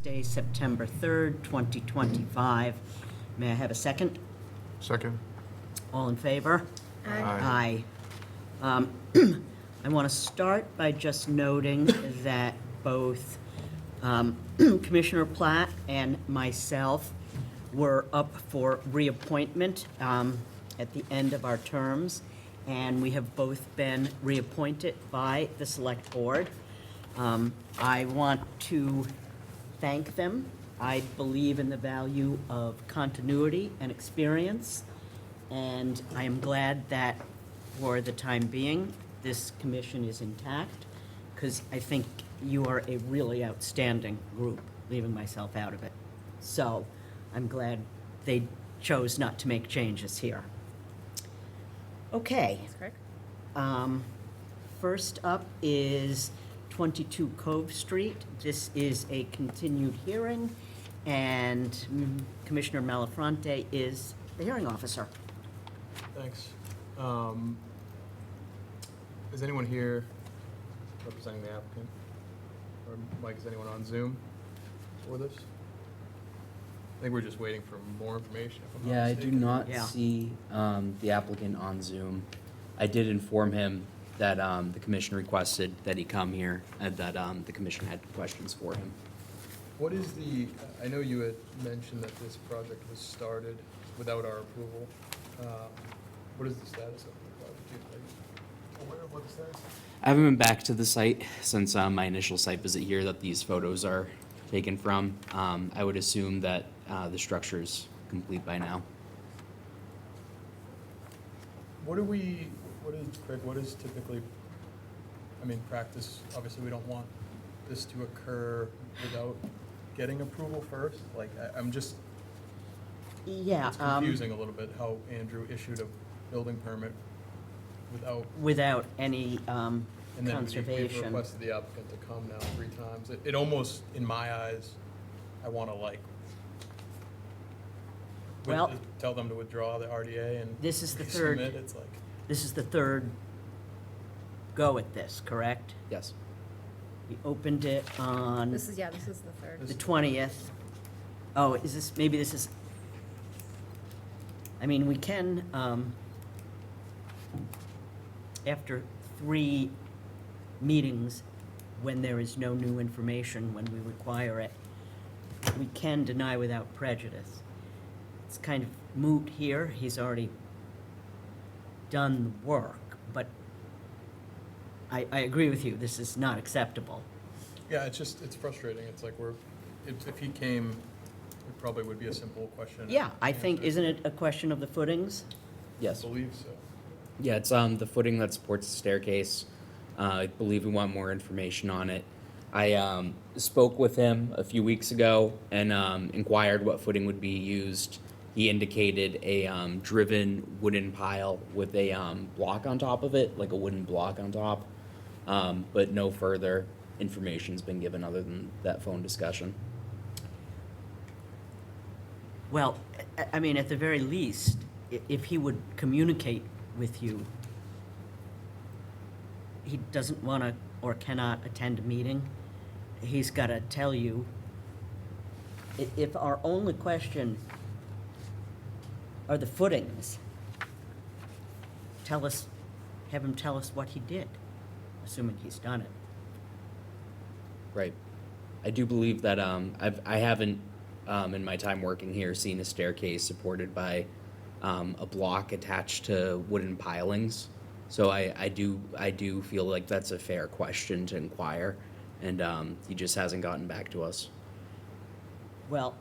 Tuesday, September 3rd, 2025. May I have a second? Second. All in favor? Aye. Aye. I want to start by just noting that both Commissioner Platt and myself were up for reappointment at the end of our terms, and we have both been reappointed by the Select Board. I want to thank them. I believe in the value of continuity and experience, and I am glad that for the time being, this commission is intact, because I think you are a really outstanding group, leaving myself out of it. So I'm glad they chose not to make changes here. Okay. That's correct. First up is 22 Cove Street. This is a continued hearing, and Commissioner Malafronte is the hearing officer. Thanks. Is anyone here representing the applicant? Or Mike, is anyone on Zoom for this? I think we're just waiting for more information, if I'm not Yeah, I do mistaken. not Yeah. see the applicant on Zoom. I did inform him that the commission requested that he come here and that the commission had questions for him. What is the, I know you had mentioned that this project was started without our approval. What is the status of the project? Are you aware of what the status is? I haven't been back to the site since my initial site visit here that these photos are taken from. I would assume that the structure is complete by now. Craig, what is typically, I mean, practice, obviously we don't want this to occur without getting approval first? Like, I'm just, Yeah. it's confusing a little bit how Andrew issued a building permit Without any and then we've conservation. requested the applicant to come now 3 times. It almost, in my eyes, I want to like, Well- tell them to withdraw the RDA and This is the resubmit. third- It's like, This is the third go at this, correct? Yes. We opened it on This is the third. the 20th. Oh, is this, maybe this is, I mean, we can, after 3 meetings, when there is no new information, when we require it, we can deny without prejudice. It's kind of moot here. He's already done the work, but I agree with you. This is not acceptable. yeah, it's just, it's frustrating. It's like if he came, it probably would be a simple question. and Yeah, I think, answer. isn't it a question of the footings? I Yes. believe so. Yeah, it's the footing that supports the staircase. I believe we want more information on it. I spoke with him a few weeks ago and inquired what footing would be used. He indicated a driven wooden pile with a block on top of it, like a wooden block on top. But no further information's been given other than that phone discussion. Well, I mean, at the very least, if he would communicate with you, he doesn't want to or cannot attend a meeting, he's got to tell you. If our only question are the footings, have him tell us what he did, assuming he's done it. Right. I do believe that I haven't, in my time working here, seen a staircase supported by a block attached to wooden pilings. So I do feel like that's a fair question to inquire, and he just hasn't gotten back to us. Well,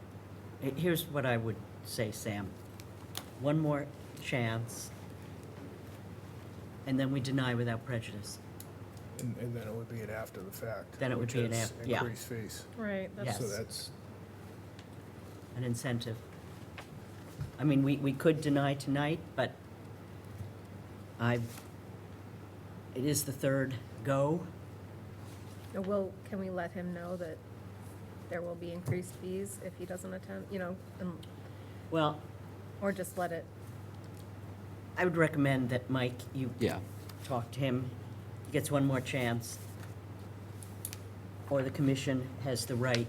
here's what I would say, Sam. One more chance, and then we deny without prejudice. And then it would be an after the fact. Then it would which be an is yeah. Increased fees. Right, Yes. that's, So that's, An incentive. I mean, we could deny tonight, but it is the third go. can we let him know that there will be increased fees if he doesn't attend, Well, or just let it, I would recommend that, Mike, you Yeah. talk to him. He gets one more chance. Or the commission has the right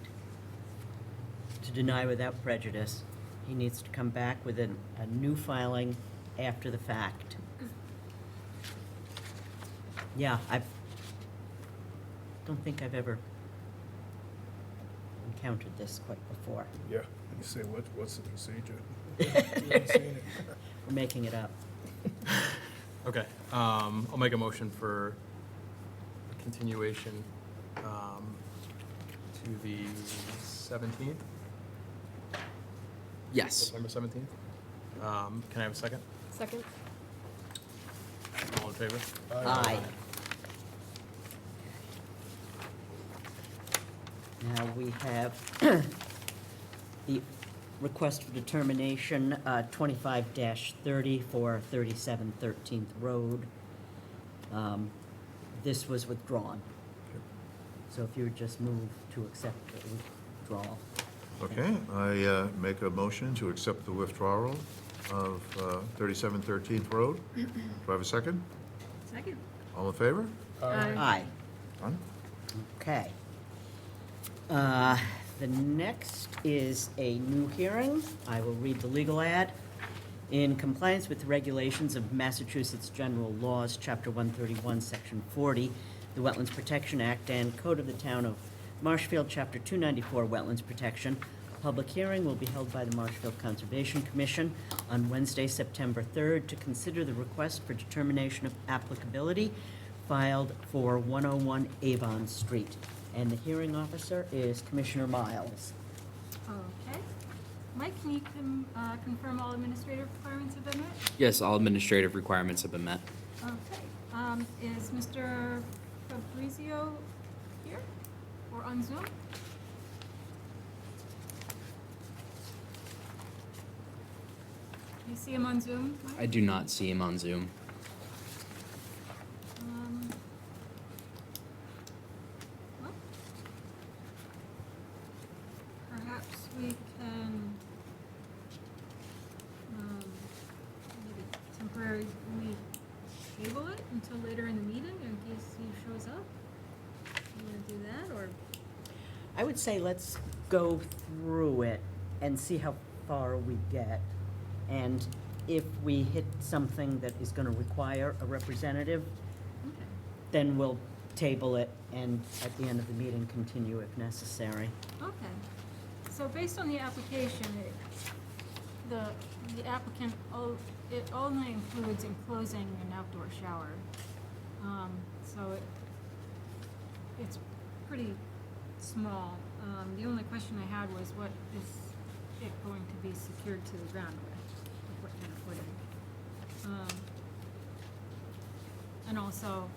to deny without prejudice. He needs to come back with a new filing after the fact. Yeah, don't think I've ever encountered this quite before. Yeah, you say, what's the procedure? You haven't seen it. We're making it up. Okay, I'll make a motion for continuation to the 17th, Yes. September 17th. Can I have a second? Second? All in favor? Aye. Now we have the request for determination, 25-30 for 37 13th Road. This was withdrawn. So if you would just move to accept the withdrawal. Okay, I make a motion to accept the withdrawal of 37 13th Road. Do I have a second? Second. All in favor? Aye. Done? Okay. The next is a new hearing. I will read the legal ad. In compliance with the regulations of Massachusetts General Laws, Chapter 131, Section 40, the Wetlands Protection Act, and Code of the Town of Marshfield, Chapter 294, Wetlands Protection, a public hearing will be held by the Marshfield Conservation Commission on Wednesday, September 3rd, to consider the request for determination of applicability filed for 101 Avon Street. And the hearing officer is Commissioner Miles. Okay. Mike, can you confirm all administrative requirements have been met? Yes, all administrative requirements have been met. Okay. Is Mr. Fabrizio here or on Zoom? Do you see him on Zoom, Mike? I do not see him on Zoom. Well, perhaps we can maybe temporarily table it until later in the meeting in case he shows up. You want to do that, or? I would say let's go through it and see how far we get. And if we hit something that is gonna require a representative, Okay. then we'll table it and at the end of the meeting, continue if necessary. Okay, so based on the application, the applicant, it only includes enclosing an outdoor shower. So it's pretty small. The only question I had was what is it going to be secured to the ground with? What kind of footing? And also,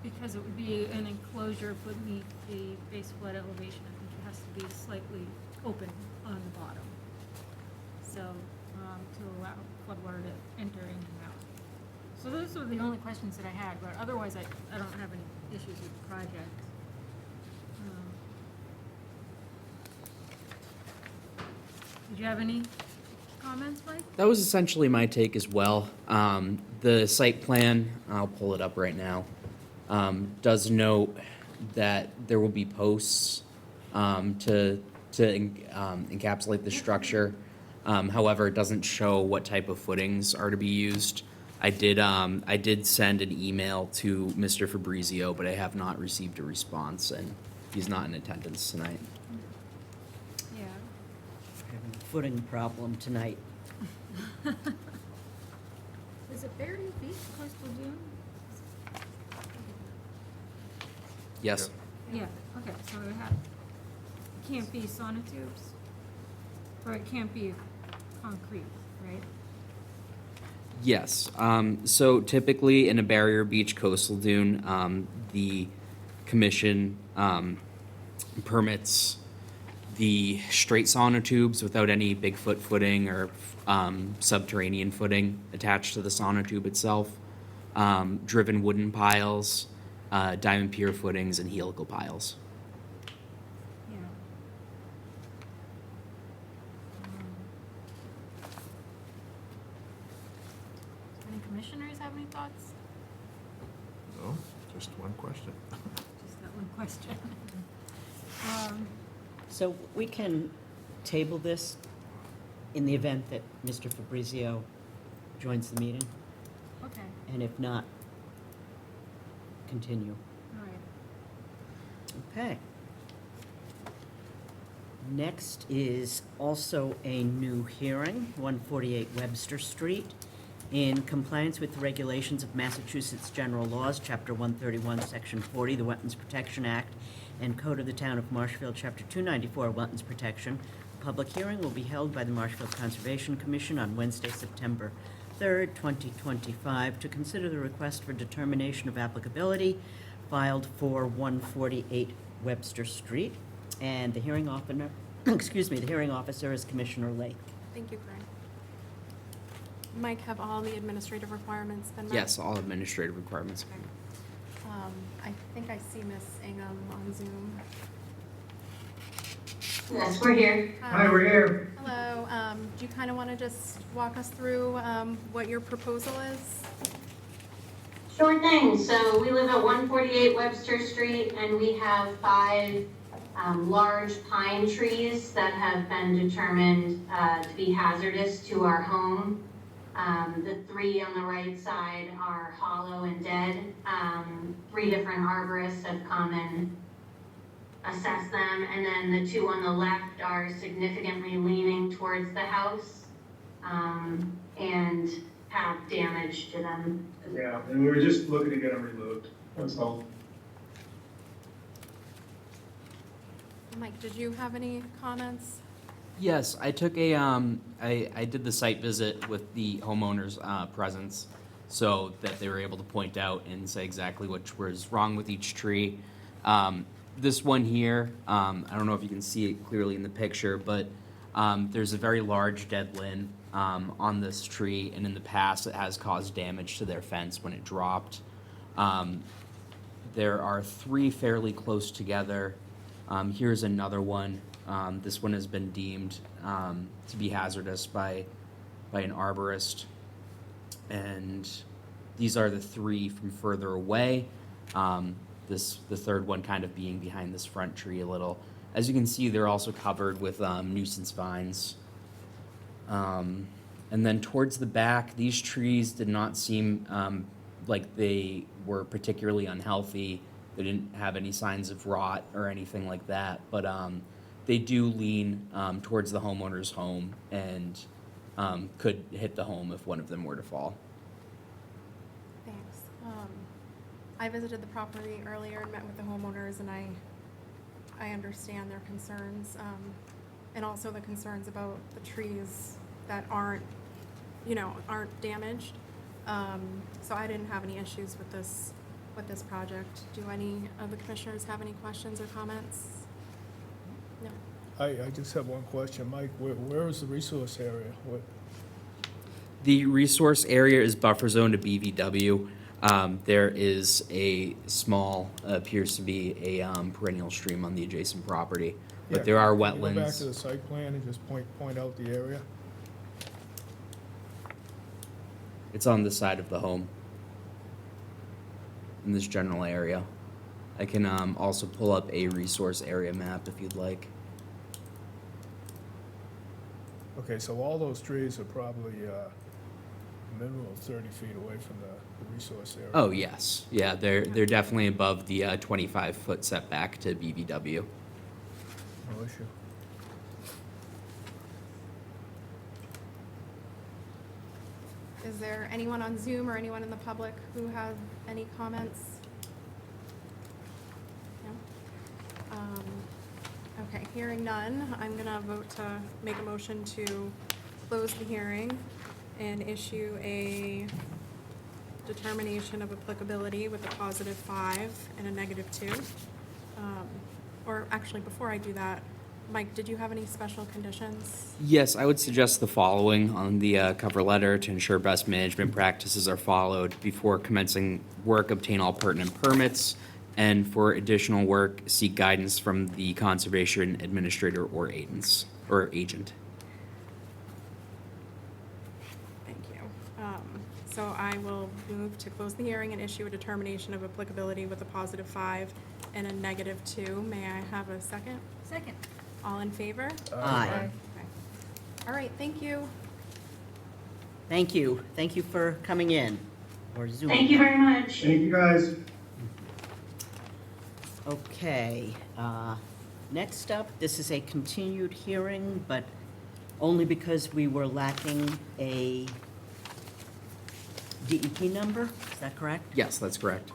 because it would be an enclosure beneath the base flood elevation, I think it has to be slightly open on the bottom. So, to allow floodwater to enter in and out. So those were the only questions that I had, but otherwise I don't have any issues with the project. Did you have any comments, Mike? That was essentially my take as well. The site plan, I'll pull it up right now, does note that there will be posts to encapsulate the structure. However, it doesn't show what type of footings are to be used. I did send an email to Mr. Fabrizio, but I have not received a response, and he's not in attendance tonight. Yeah. Having a footing problem tonight. Is it Berry Beach coastal dune? Yes. Yeah, okay, so it can't be sonotubes? Or it can't be concrete, right? Yes. So typically in a barrier beach coastal dune, the commission permits the straight sonotubes without any Bigfoot footing or subterranean footing attached to the sonotube itself, driven wooden piles, diamond pier footings, and helical piles. Yeah. Any commissioners have any thoughts? No, just one question. Just that one question. So we can table this in the event that Mr. Fabrizio joins the meeting, Okay, and if not, continue. all right. Okay. Next is also a new hearing, 148 Webster Street. In compliance with the regulations of Massachusetts General Laws, Chapter 131, Section 40, the Wetlands Protection Act, and Code of the Town of Marshfield, Chapter 294, Wetlands Protection, a public hearing will be held by the Marshfield Conservation Commission on Wednesday, September 3rd, 2025, to consider the request for determination of applicability filed for 148 Webster Street. And the hearing officer, the hearing officer is Commissioner Lake. Thank you, Corinne. Mike, have all the administrative requirements been met? Yes, all administrative requirements. I think I see Miss Ingham on Zoom. Yes, we're here. Hi, we're here. Hello, do you kind of want to just walk us through what your proposal is? Sure thing. So we live at 148 Webster Street, and we have 5 large pine trees that have been determined to be hazardous to our home. The 3 on the right side are hollow and dead. 3 different arborists have come and assessed them, and then the 2 on the left are significantly leaning towards the house and have damage to them. Yeah, and we were just looking to get them removed, that's all. Mike, did you have any comments? Yes, I took a, I did the site visit with the homeowners' presence, so that they were able to point out and say exactly what was wrong with each tree. This one here, I don't know if you can see it clearly in the picture, but there's a very large dead limb on this tree, and in the past it has caused damage to their fence when it dropped. There are 3 fairly close together. Here's another one. This one has been deemed to be hazardous by an arborist. And these are the 3 from further away. The 3rd one kind of being behind this front tree a little. As you can see, they're also covered with nuisance vines. And then towards the back, these trees did not seem like they were particularly unhealthy. They didn't have any signs of rot or anything like that, but they do lean towards the homeowner's home and could hit the home if one of them were to fall. Thanks. I visited the property earlier and met with the homeowners, and I understand their concerns, and also the concerns about the trees that aren't damaged. So I didn't have any issues with this project. Do any of the commissioners have any questions or comments? No. I just have one question, Mike, where is the resource area? The resource area is buffer zone to BVW. There is a small, appears to be a perennial stream on the adjacent property, but Yeah, there are can you go back wetlands. to the site plan and just point out the area? It's on the side of the home in this general area. I can also pull up a resource area map if you'd like. Okay, so all those trees are probably a minimum of 30 feet away from the resource area. Oh, yes. Yeah, they're definitely above the 25-foot setback to BVW. No issue. Is there anyone on Zoom or anyone in the public who have any comments? No? Okay, hearing none, I'm gonna vote to make a motion to close the hearing and issue a determination of applicability with a +5 and a -2. Or actually, before I do that, Mike, did you have any special conditions? Yes, I would suggest the following on the cover letter: to ensure best management practices are followed before commencing work, obtain all pertinent permits, and for additional work, seek guidance from the conservation administrator or agent. Thank you. So I will move to close the hearing and issue a determination of applicability with a +5 and a -2. May I have a second? Second. All in favor? Aye. Okay. All right, thank you. Thank you. Thank you for coming in, or Zoom. Thank you very much. Thank you, guys. Okay, next up, this is a continued hearing, but only because we were lacking a DEP number, is that correct? Yes, that's correct.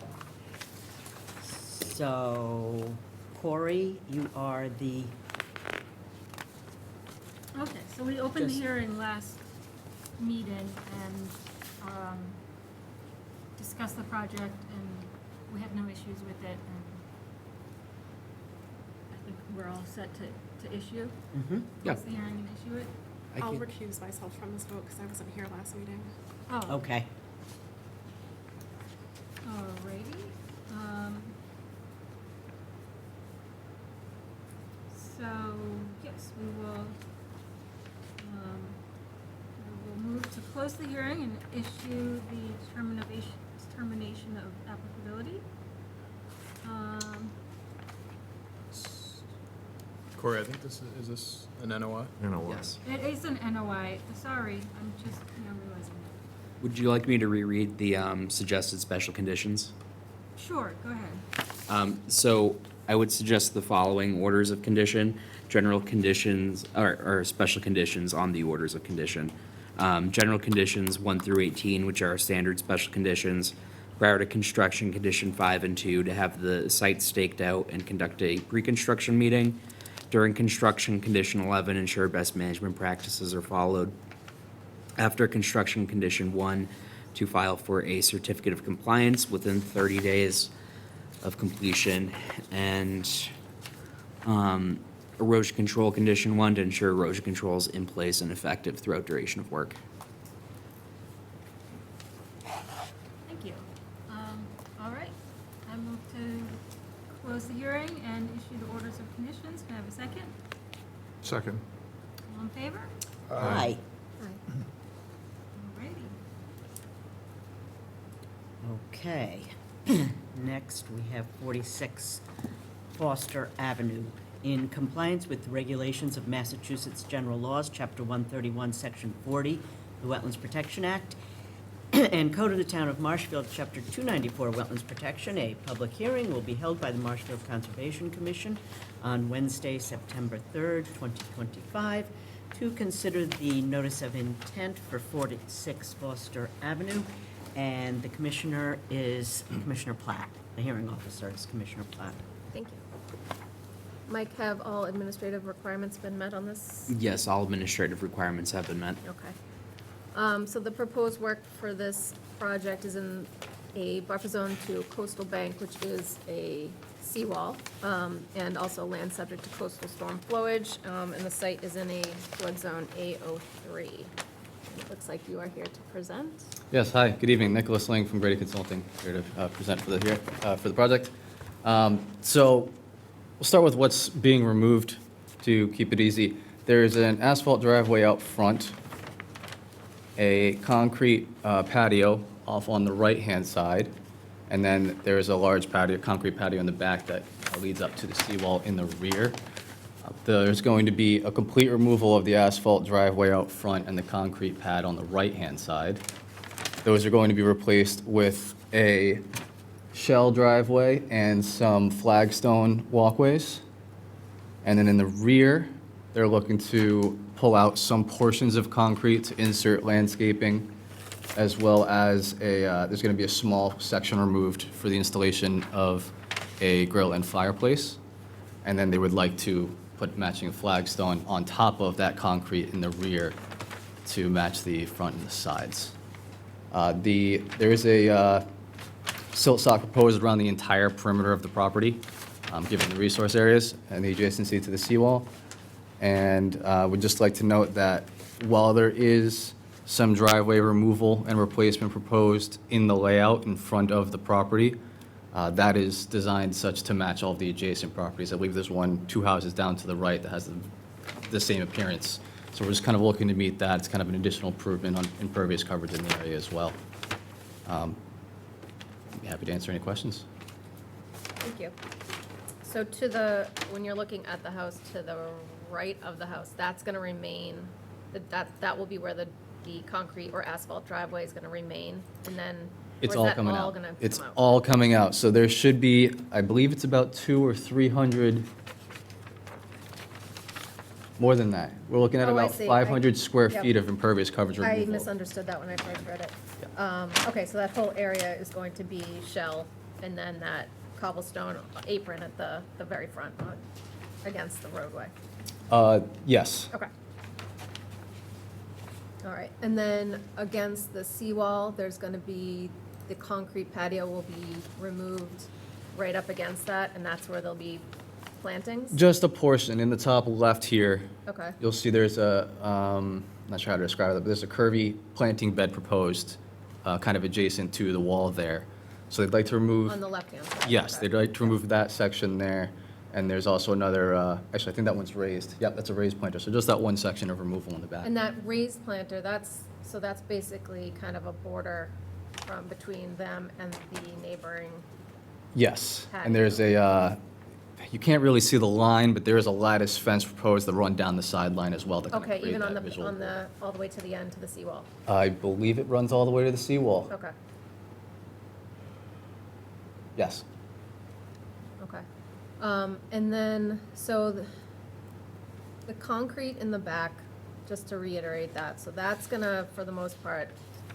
So, Corey, you are the, Okay, so we opened the Just- hearing last meeting and discussed the project, and we have no issues with it, and I think we're all set to issue. Yeah. Close the hearing and issue it. I I'll can- recuse myself from this vote because I wasn't here last meeting. Oh, okay. alrighty. So, yes, we will move to close the hearing and issue the determination of applicability. Corey, I think this is this an NOI? You know what? Yes. It is an NOI, sorry, I'm just now realizing it. Would you like me to reread the suggested special conditions? Sure, go ahead. So I would suggest the following orders of condition, general conditions, or special conditions on the orders of condition. General conditions 1 through 18, which are our standard special conditions. Prior to construction, condition 5 and 2, to have the site staked out and conduct a pre-construction meeting. During construction, condition 11, ensure best management practices are followed. After construction, condition 1, to file for a certificate of compliance within 30 days of completion. And erosion control, condition 1, to ensure erosion control is in place and effective throughout duration of work. Thank you. All right, I move to close the hearing and issue the orders of conditions. Can I have a second? Second. All in favor? Aye. Alrighty. Okay. Next, we have 46 Foster Avenue. In compliance with the regulations of Massachusetts General Laws, Chapter 131, Section 40, the Wetlands Protection Act, and Code of the Town of Marshfield, Chapter 294, Wetlands Protection, a public hearing will be held by the Marshfield Conservation Commission on Wednesday, September 3rd, 2025, to consider the notice of intent for 46 Foster Avenue, and the commissioner is Commissioner Platt. The hearing officer is Commissioner Platt. Thank you. Mike, have all administrative requirements been met on this? Yes, all administrative requirements have been met. Okay. So the proposed work for this project is in a buffer zone to coastal bank, which is a seawall, and also land subject to coastal storm flowage, and the site is in a flood zone A03. It looks like you are here to present. Yes, hi, good evening. Nicholas Ling from Grady Consulting, here to present for the project. So we'll start with what's being removed to keep it easy. There's an asphalt driveway out front, a concrete patio off on the right-hand side, and then there's a large patio, concrete patio in the back that leads up to the seawall in the rear. There's going to be a complete removal of the asphalt driveway out front and the concrete pad on the right-hand side. Those are going to be replaced with a shell driveway and some flagstone walkways. And then in the rear, they're looking to pull out some portions of concrete to insert landscaping, as well as there's going to be a small section removed for the installation of a grill and fireplace. And then they would like to put matching flagstone on top of that concrete in the rear to match the front and the sides. There is a silt sock proposed around the entire perimeter of the property, given the resource areas and the adjacency to the seawall. And would just like to note that while there is some driveway removal and replacement proposed in the layout in front of the property, that is designed such to match all of the adjacent properties. I believe there's two houses down to the right that has the same appearance. So we're just kind of looking to meet that. It's kind of an additional improvement on impervious coverage in the area as well. I'd be happy to answer any questions. Thank you. So when you're looking at the house, to the right of the house, that's gonna remain, that will be where the concrete or asphalt driveway is gonna remain, and then, or It's is all that coming all out. gonna come out? It's all coming out. So there should be, I believe it's about 200 or 300, more than that. We're looking at Oh, I about see. 500 square Yep. feet of impervious coverage I removal. misunderstood that when I first read it. Okay, so that whole area is going to be shell, and then that cobblestone apron at the very front, against the roadway. Yes. Okay. All right, and then against the seawall, there's gonna be, the concrete patio will be removed right up against that, and that's where there'll be plantings? Just a portion in the top left here. Okay, You'll see there's a, not sure how to describe it, but there's a curvy planting bed proposed, kind of adjacent to the wall there. So they'd like to remove. on the left-hand side? Yes, okay. they'd like to remove that section there, and there's also another, actually, I think that one's raised. Yep, that's a raised planter, so just that one section of removal in the back. And that raised planter, that's basically kind of a border from between them and the neighboring, Yes, and there's a, you can't really see the line, but there is a lattice fence proposed to run down the sideline as well to kind of okay, create even on that the, visual border. all the way to the end, to the seawall? I believe it runs all the way to the seawall. Okay, Yes. okay. And then, so the concrete in the back, just to reiterate that, so that's gonna, for the most part,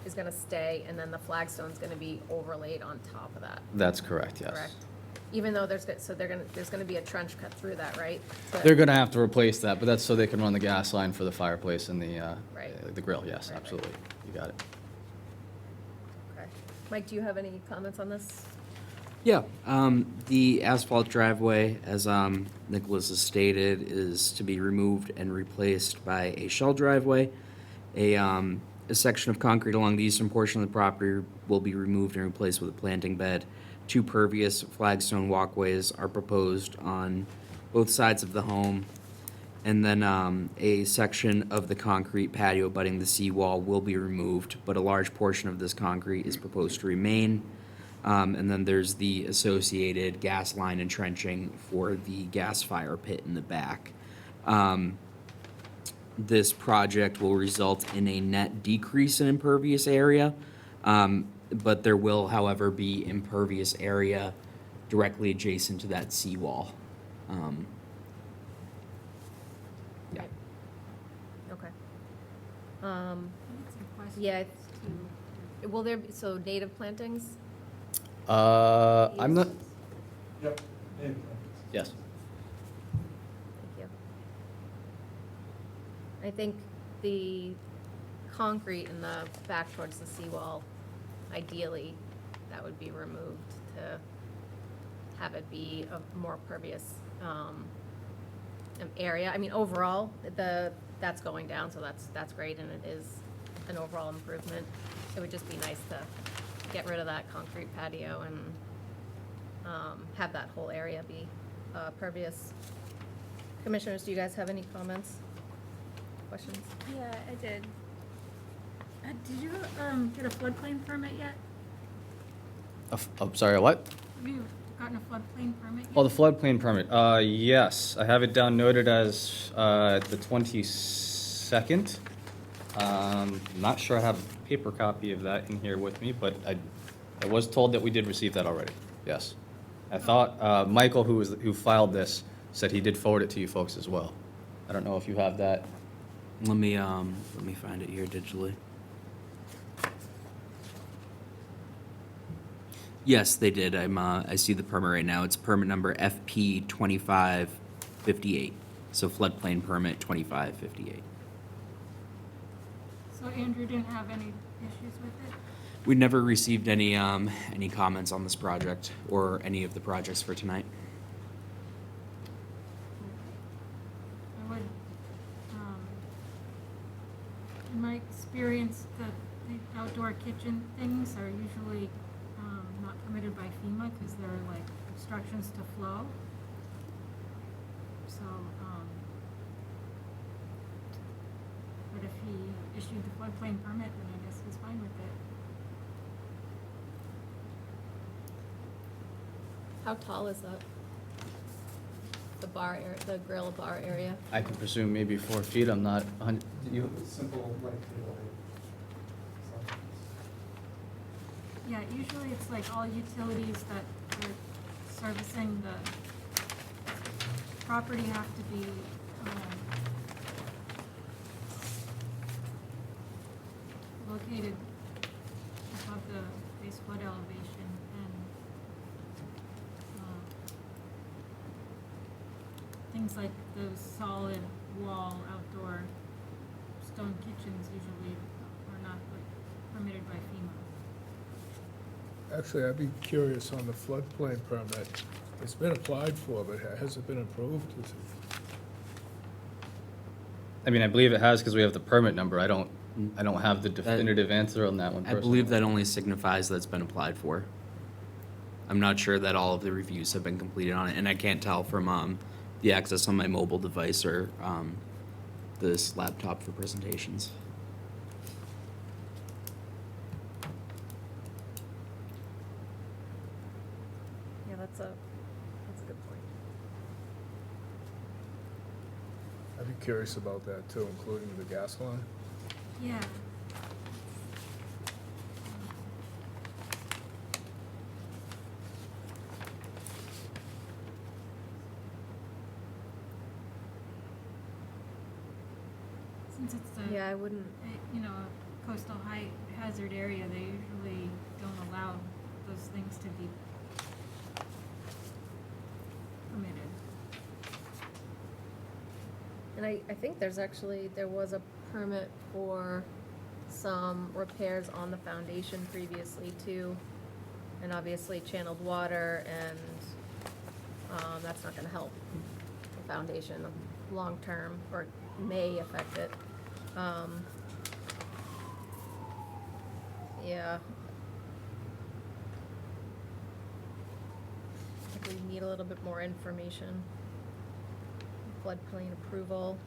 is gonna stay, and then the flagstone's gonna be overlaid on top of that, That's correct, yes. correct? Even though there's gonna be a trench cut through that, right? To- They're gonna have to replace that, but that's so they can run the gas line for the fireplace and Right. the grill, yes, Right, right. absolutely. You got it. Okay. Mike, do you have any comments on this? Yeah, the asphalt driveway, as Nicholas has stated, is to be removed and replaced by a shell driveway. A section of concrete along the eastern portion of the property will be removed and replaced with a planting bed. 2 pervious flagstone walkways are proposed on both sides of the home. And then a section of the concrete patio abutting the seawall will be removed, but a large portion of this concrete is proposed to remain. And then there's the associated gas line and trenching for the gas fire pit in the back. This project will result in a net decrease in impervious area, but there will, however, be impervious area directly adjacent to that seawall. Yeah. Okay. I had some questions Yeah, too. will there be, so native plantings? I'm not, Yep. yes. Thank you. I think the concrete in the back towards the seawall, ideally, that would be removed to have it be a more pervious area. I mean, overall, that's going down, so that's great, and it is an overall improvement. It would just be nice to get rid of that concrete patio and have that whole area be pervious. Commissioners, do you guys have any comments, questions? Yeah, I did. Did you get a floodplain permit yet? I'm sorry, what? Have you gotten a floodplain permit yet? Oh, the floodplain permit. Yes, I have it down noted as the 22nd. Not sure I have a paper copy of that in here with me, but I was told that we did receive that already. Yes. I thought Michael, who filed this, said he did forward it to you folks as well. I don't know if you have that. Let me find it here digitally. Yes, they did. I see the permit right now. It's permit number FP 2558. So floodplain permit 2558. So Andrew didn't have any issues with it? We never received any comments on this project or any of the projects for tonight. I would, in my experience, the outdoor kitchen things are usually not permitted by FEMA because they're like obstructions to flow. So, but if he issued the floodplain permit, then I guess he's fine with it. How tall is that? the bar area, the grill bar area. I can presume maybe 4 feet, I'm not, you, Simple, like, Yeah, usually it's like all utilities that are servicing the property have to be, located above the base flood elevation and, things like those solid wall outdoor stone kitchens usually are not permitted by FEMA. Actually, I'd be curious on the floodplain permit. It's been applied for, but has it been approved? Is it- I mean, I believe it has because we have the permit number. I don't have the definitive answer on that one I believe personally. that only signifies that it's been applied for. I'm not sure that all of the reviews have been completed on it, and I can't tell from the access on my mobile device or this laptop for presentations. Yeah, that's a good point. I'd be curious about that too, including the gas line. Yeah. Since it's a, Yeah, I wouldn't, you know, a coastal high hazard area, they usually don't allow those things to be permitted. and I think there was a permit for some repairs on the foundation previously too. And obviously channeled water and, that's not gonna help the foundation long-term, or may affect it. Yeah. I think we need a little bit more information. Floodplain approval.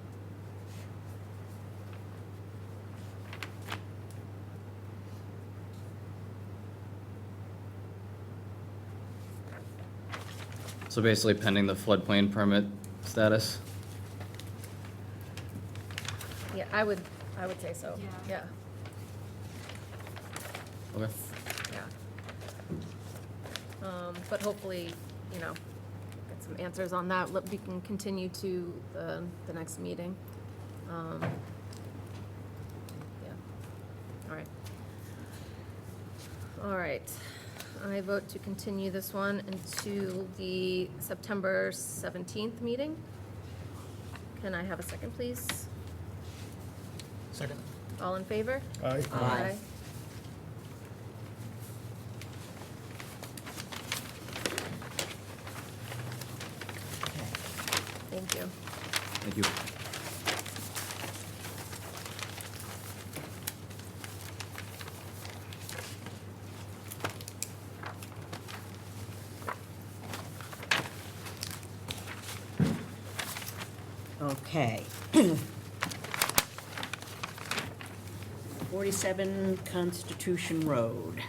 So basically pending the floodplain permit status. Yeah, I would say so, Yeah. yeah, Okay. yeah. But hopefully, you know, get some answers on that, we can continue to the next meeting. Yeah, all right. All right, I vote to continue this one into the September 17th meeting. Can I have a second, please? Second. All in favor? Aye. Aye. Thank you. Thank you. Okay. 47 Constitution Road.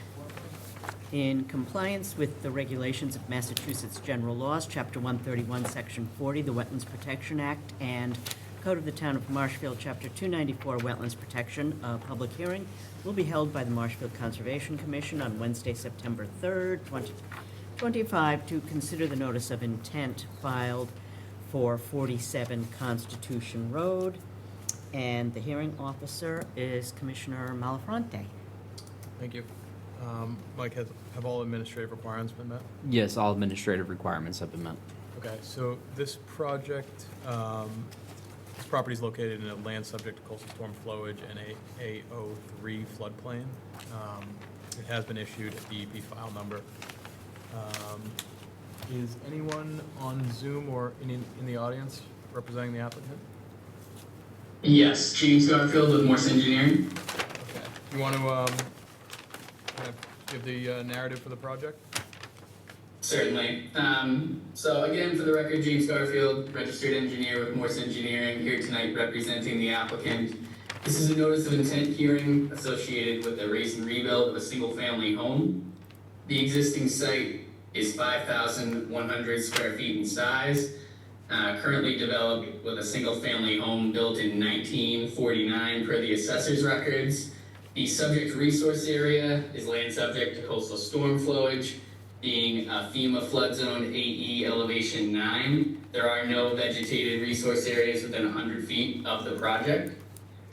In compliance with the regulations of Massachusetts General Laws, Chapter 131, Section 40, the Wetlands Protection Act, and Code of the Town of Marshfield, Chapter 294, Wetlands Protection, a public hearing will be held by the Marshfield Conservation Commission on Wednesday, September 3rd, 2025, to consider the notice of intent filed for 47 Constitution Road. And the hearing officer is Commissioner Malafronte. Thank you. Mike, have all administrative requirements been met? Yes, all administrative requirements have been met. Okay, so this project, this property is located in a land subject to coastal storm flowage and a AO3 floodplain. It has been issued a DEP file number. Is anyone on Zoom or in the audience representing the applicant? Yes, James Garfield with Morse Engineering. Okay. You want to kind of give the narrative for the project? Certainly. So again, for the record, James Garfield, registered engineer with Morse Engineering, here tonight representing the applicant. This is a notice of intent hearing associated with a raise and rebuild of a single-family home. The existing site is 5,100 square feet in size. currently developed with a single-family home built in 1949 per the assessor's records. The subject resource area is land subject to coastal storm flowage, being a FEMA flood zone AE elevation 9. There are no vegetated resource areas within 100 feet of the project.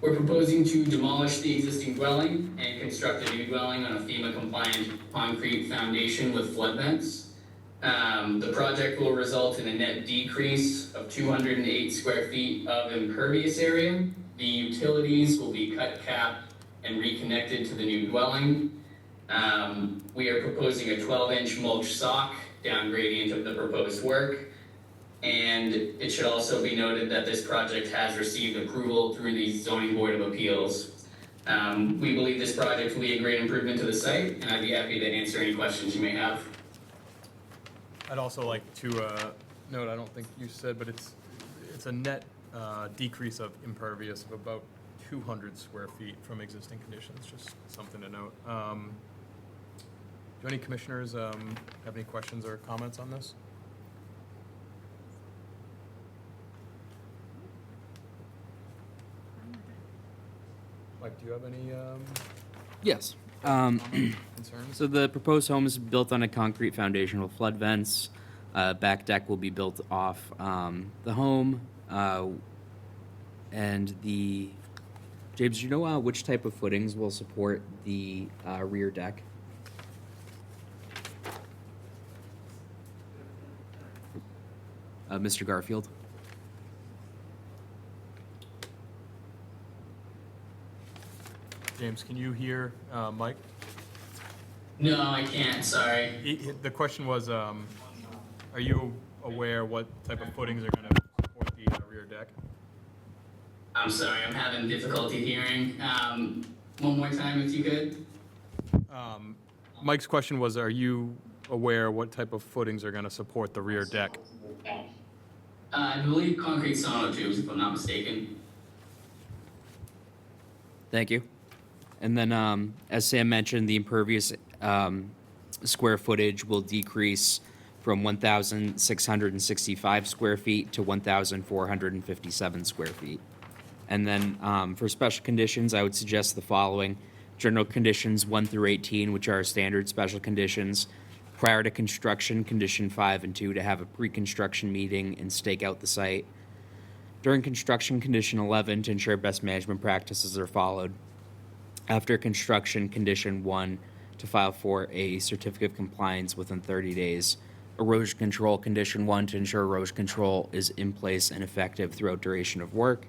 We're proposing to demolish the existing dwelling and construct a new dwelling on a FEMA-compliant concrete foundation with flood vents. The project will result in a net decrease of 208 square feet of impervious area. The utilities will be cut, capped, and reconnected to the new dwelling. We are proposing a 12-inch mulch sock down gradient of the proposed work. And it should also be noted that this project has received approval through the Zoning Board of Appeals. We believe this project will be a great improvement to the site, and I'd be happy to answer any questions you may have. I'd also like to note, I don't think you said, but it's a net decrease of impervious of about 200 square feet from existing conditions, just something to note. Do any commissioners have any questions or comments on this? Mike, do you have any Yes. concerns? So the proposed home is built on a concrete foundation with flood vents. Back deck will be built off the home. And the, James, do you know which type of footings will support the rear deck? Mr. Garfield? James, can you hear Mike? No, I can't, sorry. The question was, are you aware what type of footings are going to support the rear deck? I'm sorry, I'm having difficulty hearing. One more time if you could. Mike's question was, are you aware what type of footings are going to support the rear deck? I believe concrete sonotubes, if I'm not mistaken. Thank you. And then, as Sam mentioned, the impervious square footage will decrease from 1,665 square feet to 1,457 square feet. And then for special conditions, I would suggest the following. General conditions 1 through 18, which are standard special conditions. Prior to construction, condition 5 and 2, to have a pre-construction meeting and stake out the site. During construction, condition 11, to ensure best management practices are followed. After construction, condition 1, to file for a certificate of compliance within 30 days. Erosion control, condition 1, to ensure erosion control is in place and effective throughout duration of work.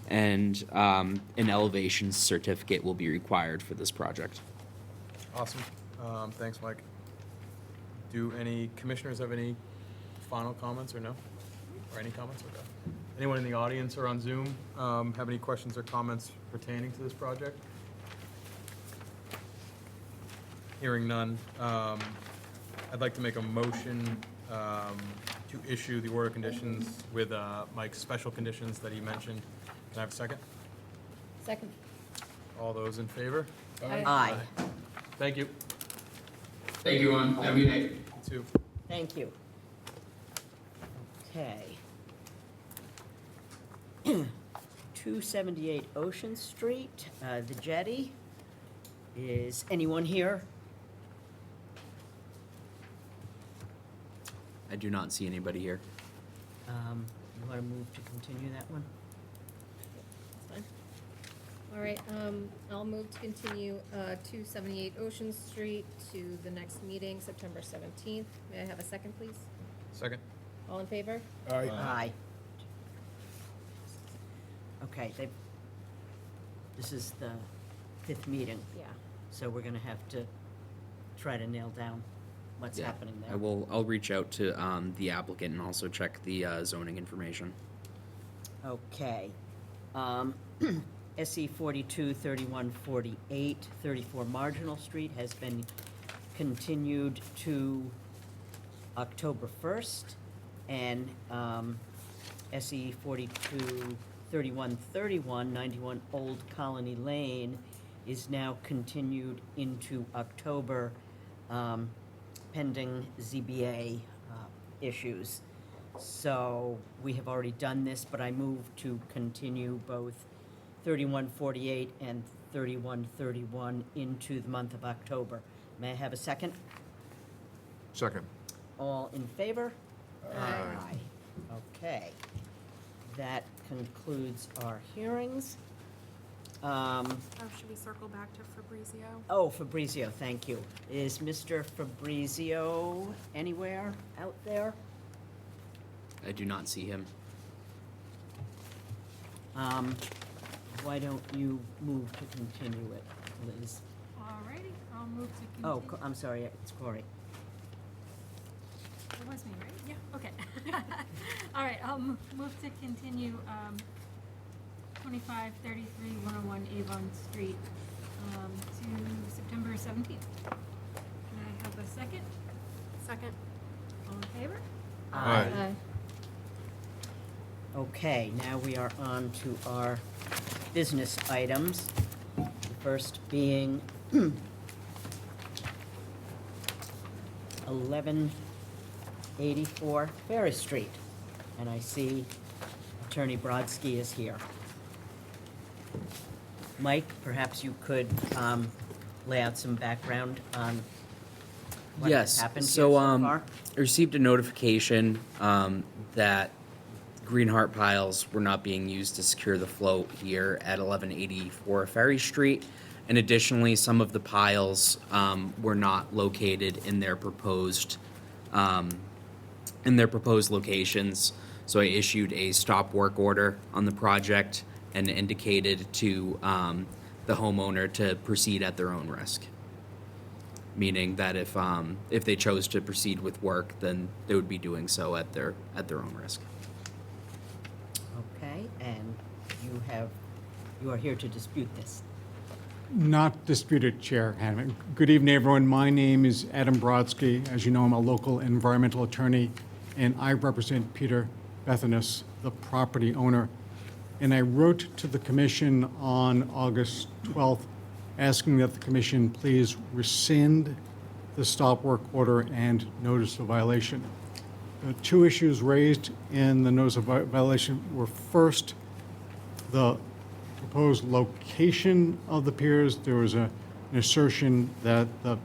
And an elevation certificate will be required for this project. Awesome. Thanks, Mike. Do any commissioners have any final comments or no? Or any comments? Okay. Anyone in the audience or on Zoom have any questions or comments pertaining to this project? Hearing none, I'd like to make a motion to issue the order of conditions with Mike's special conditions that he mentioned. Can I have a second? Second. All those in favor? Aye. Thank you. Thank you, everyone. Have a good night. You too. Thank you. Okay. 278 Ocean Street, the jetty. Is anyone here? I do not see anybody here. You want to move to continue that one? That's fine. All right, I'll move to continue 278 Ocean Street to the next meeting, September 17th. May I have a second, please? Second. All in favor? Aye. Aye. Okay, this is the 5th meeting, Yeah. so we're gonna have to try to nail down what's Yeah, happening there. I'll reach out to the applicant and also check the zoning information. Okay. SE 42, 31, 48, 34 Marginal Street has been continued to October 1st, and SE 42, 31, 31, 91 Old Colony Lane is now continued into October, pending ZBA issues. So we have already done this, but I move to continue both 3148 and 3131 into the month of October. May I have a second? Second. All in favor? Aye. Okay. That concludes our hearings. Oh, should we circle back to Fabrizio? Oh, Fabrizio, thank you. Is Mr. Fabrizio anywhere out there? I do not see him. Why don't you move to continue it, Liz? Alrighty, I'll move to Oh, continue. I'm sorry, it's Cory. It was me, right? Yeah. Okay. All right, I'll move to continue 2533 101 Avon Street to September 17th. Can I have a second? Second. All in favor? Aye. Okay, now we are on to our business items. The first being 1184 Ferry Street. And I see Attorney Brodsky is here. Mike, perhaps you could lay out some background on what has Yes, happened here so, so far? I received a notification, that Greenheart piles were not being used to secure the float here at 1184 Ferry Street. And additionally, some of the piles, were not located in their proposed locations. So I issued a stop work order on the project and indicated to, the homeowner to proceed at their own risk. Meaning that if they chose to proceed with work, then they would be doing so at their own risk. Okay, and you are here to dispute this. Not disputed, Chair Hanneman. Good evening, everyone. My name is Adam Brodsky. As you know, I'm a local environmental attorney, and I represent Peter Bethanus, the property owner. And I wrote to the commission on August 12th, asking that the commission please rescind the stop work order and notice of violation. The two issues raised in the notice of violation were, first, the proposed location of the piers. There was an assertion that the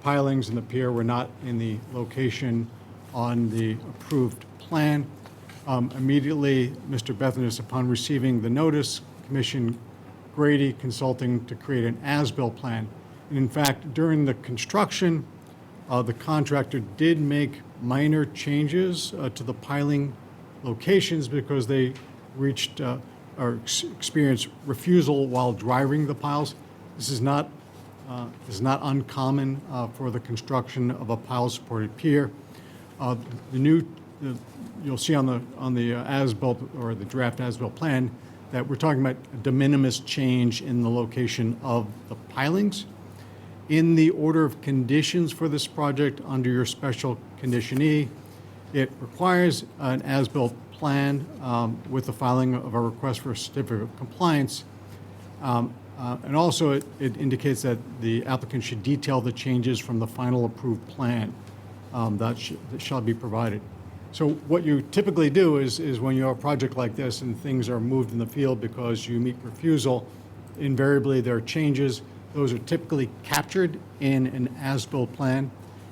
pilings in the pier were not in the location on the approved plan. Immediately, Mr. Bethanus, upon receiving the notice, commissioned Grady Consulting to create an as-built plan. And in fact, during the construction, the contractor did make minor changes to the piling locations because they reached or experienced refusal while driving the piles. This is not uncommon for the construction of a pile-supported pier. You'll see on the as-built or the draft as-built plan that we're talking about a de minimis change in the location of the pilings. In the order of conditions for this project under your special condition E, it requires an as-built plan with the filing of a request for a certificate of compliance. And also it indicates that the applicant should detail the changes from the final approved plan that shall be provided. So what you typically do is when you have a project like this and things are moved in the field because you meet refusal, invariably there are changes. Those are typically captured in an as-built plan,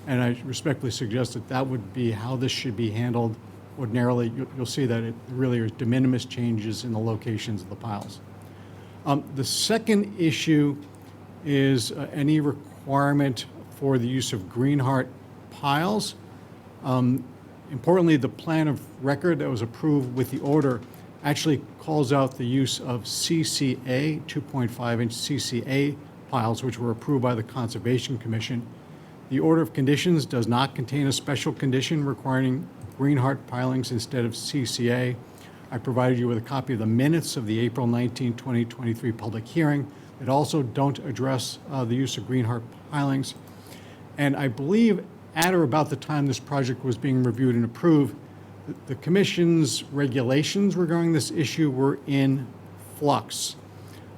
and I respectfully suggest that that would be how this should be handled ordinarily. You'll see that it really is de minimis changes in the locations of the piles. The second issue is any requirement for the use of Greenheart piles. Importantly, the plan of record that was approved with the order actually calls out the use of CCA, 2.5-inch CCA piles, which were approved by the Conservation Commission. The order of conditions does not contain a special condition requiring Greenheart pilings instead of CCA. I provided you with a copy of the minutes of the April 19, 2023 public hearing that also don't address the use of Greenheart pilings. And I believe at or about the time this project was being reviewed and approved, the Commission's regulations regarding this issue were in flux.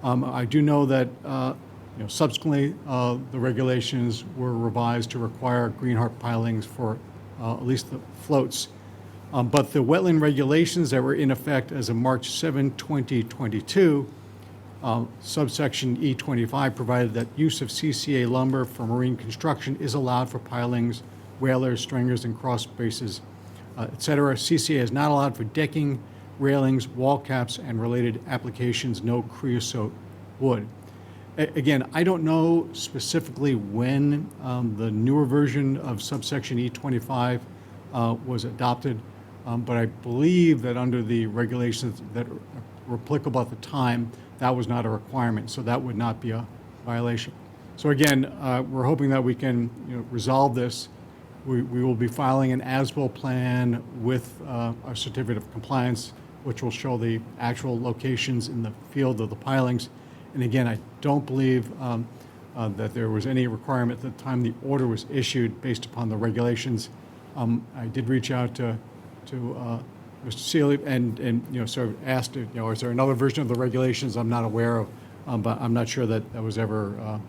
I do know that subsequently the regulations were revised to require Greenheart pilings for at least the floats. But the wetland regulations that were in effect as of March 7, 2022, subsection E25 provided that use of CCA lumber for marine construction is allowed for pilings, whalers, stringers, and cross braces, et cetera. CCA is not allowed for decking, railings, wall caps, and related applications, no creosote wood. Again, I don't know specifically when the newer version of subsection E25 was adopted, but I believe that under the regulations that were applicable at the time, that was not a requirement, so that would not be a violation. So again, we're hoping that we can, resolve this. We will be filing an as-built plan with our certificate of compliance, which will show the actual locations in the field of the pilings. And again, I don't believe that there was any requirement at the time the order was issued based upon the regulations. I did reach out to Mr. Seeley and sort of asked, is there another version of the regulations I'm not aware of, but I'm not sure that that was ever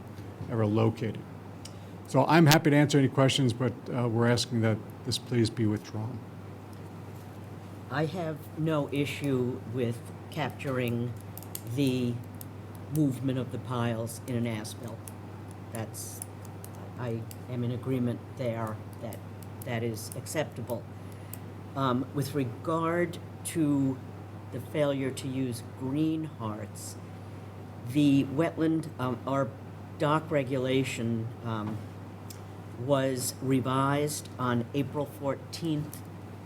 located. So I'm happy to answer any questions, but we're asking that this please be withdrawn. I have no issue with capturing the movement of the piles in an as-built. I am in agreement there that that is acceptable. With regard to the failure to use green hearts, the wetland, our dock regulation was revised on April 14th,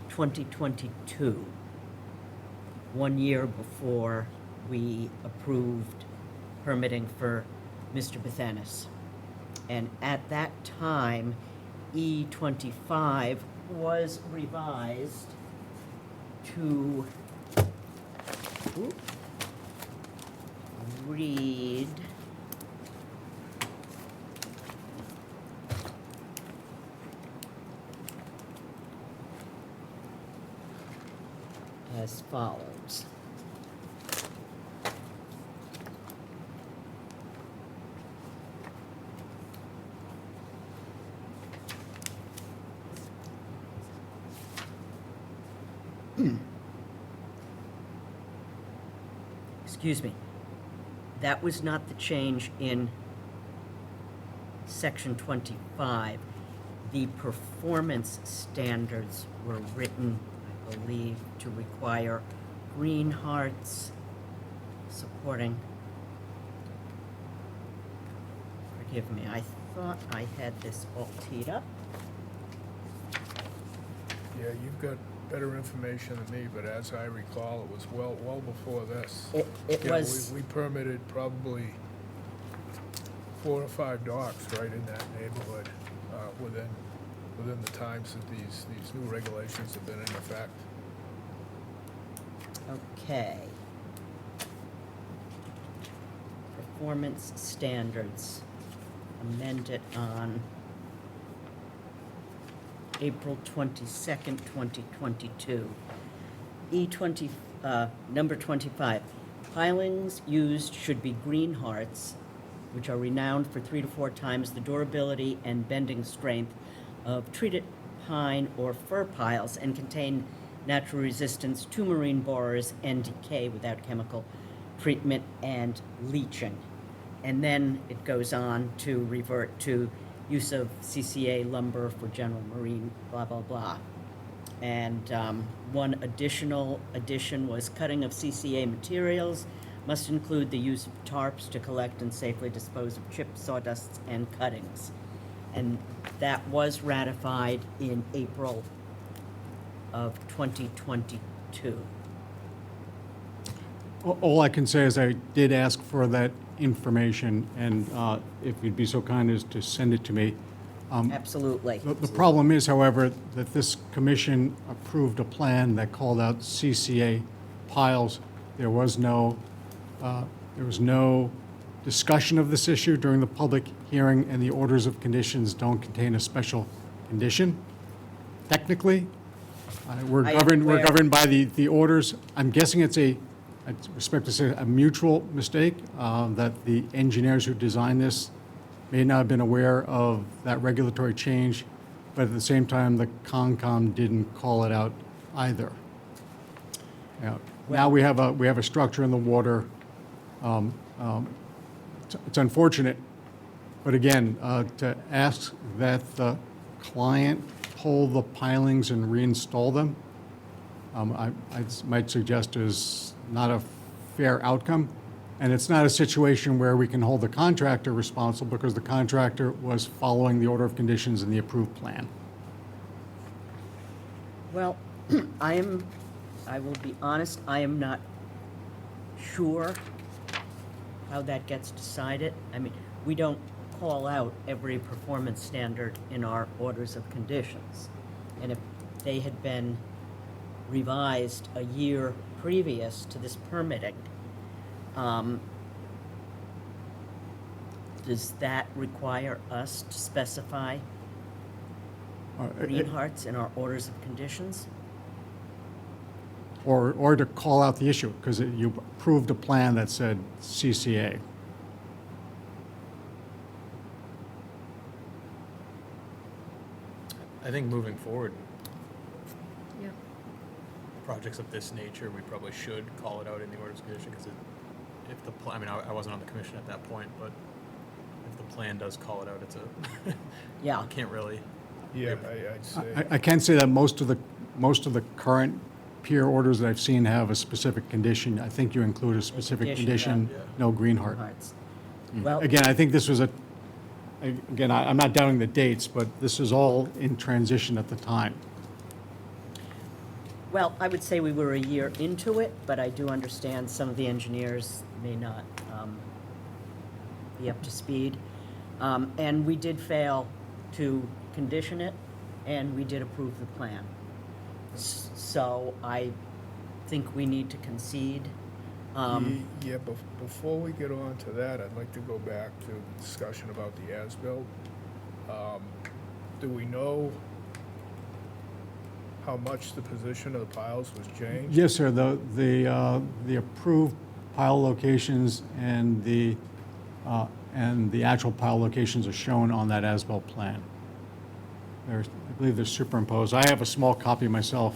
2022, 1 year before we approved permitting for Mr. Bethenis. And at that time, E25 was revised to read as follows. Excuse me. That was not the change in section 25. The performance standards were written, I believe, to require green hearts supporting. Forgive me, I thought I had this all teed up. Yeah, you've got better information than me, but as I recall, it was well before this. It was. We permitted probably 4 or 5 docks right in that neighborhood, within the times that these new regulations have been in effect. Okay. Performance standards amended on April 22nd, 2022. Number 25. Pilings used should be green hearts, which are renowned for 3 to 4 times the durability and bending strength of treated pine or fir piles and contain natural resistance to marine borers and decay without chemical treatment and leaching. And then it goes on to revert to use of CCA lumber for general marine, blah, blah, blah. And one additional addition was cutting of CCA materials must include the use of tarps to collect and safely dispose of chips, sawdusts, and cuttings. And that was ratified in April of 2022. All I can say is I did ask for that information, and if you'd be so kind as to send it to me. Absolutely. The problem is, however, that this commission approved a plan that called out CCA piles. There was no discussion of this issue during the public hearing, and the orders of conditions don't contain a special condition. Technically, we're governed by the orders. I'm guessing it's I respect to say, a mutual mistake, that the engineers who designed this may not have been aware of that regulatory change, but at the same time, the Concom didn't call it out either. Now we have a structure in the water. It's unfortunate, but again, to ask that the client pull the pilings and reinstall them, I might suggest is not a fair outcome. And it's not a situation where we can hold the contractor responsible because the contractor was following the order of conditions in the approved plan. Well, I will be honest, I am not sure how that gets decided. I mean, we don't call out every performance standard in our orders of conditions. And if they had been revised a year previous to this permitting, does that require us to specify green hearts in our orders of conditions? Or to call out the issue, because you approved a plan that said CCA. I think moving forward, Yeah. projects of this nature, we probably should call it out in the orders of condition, because if the plan, I mean, I wasn't on the commission at that point, but if the plan does call it out, it's a, Yeah. you can't really, Yeah, I'd say, I can say that most of the current peer orders that I've seen have a specific condition. I think you include a specific condition, yeah. no green heart. Hearts. Well, Again, I think this was again, I'm not doubting the dates, but this is all in transition at the time. well, I would say we were a year into it, but I do understand some of the engineers may not be up to speed. And we did fail to condition it, and we did approve the plan. So I think we need to concede. yeah, before we get on to that, I'd like to go back to the discussion about the as-built. Do we know how much the position of the piles was changed? Yes, sir. The approved pile locations and the actual pile locations are shown on that as-built plan. I believe they're superimposed. I have a small copy myself,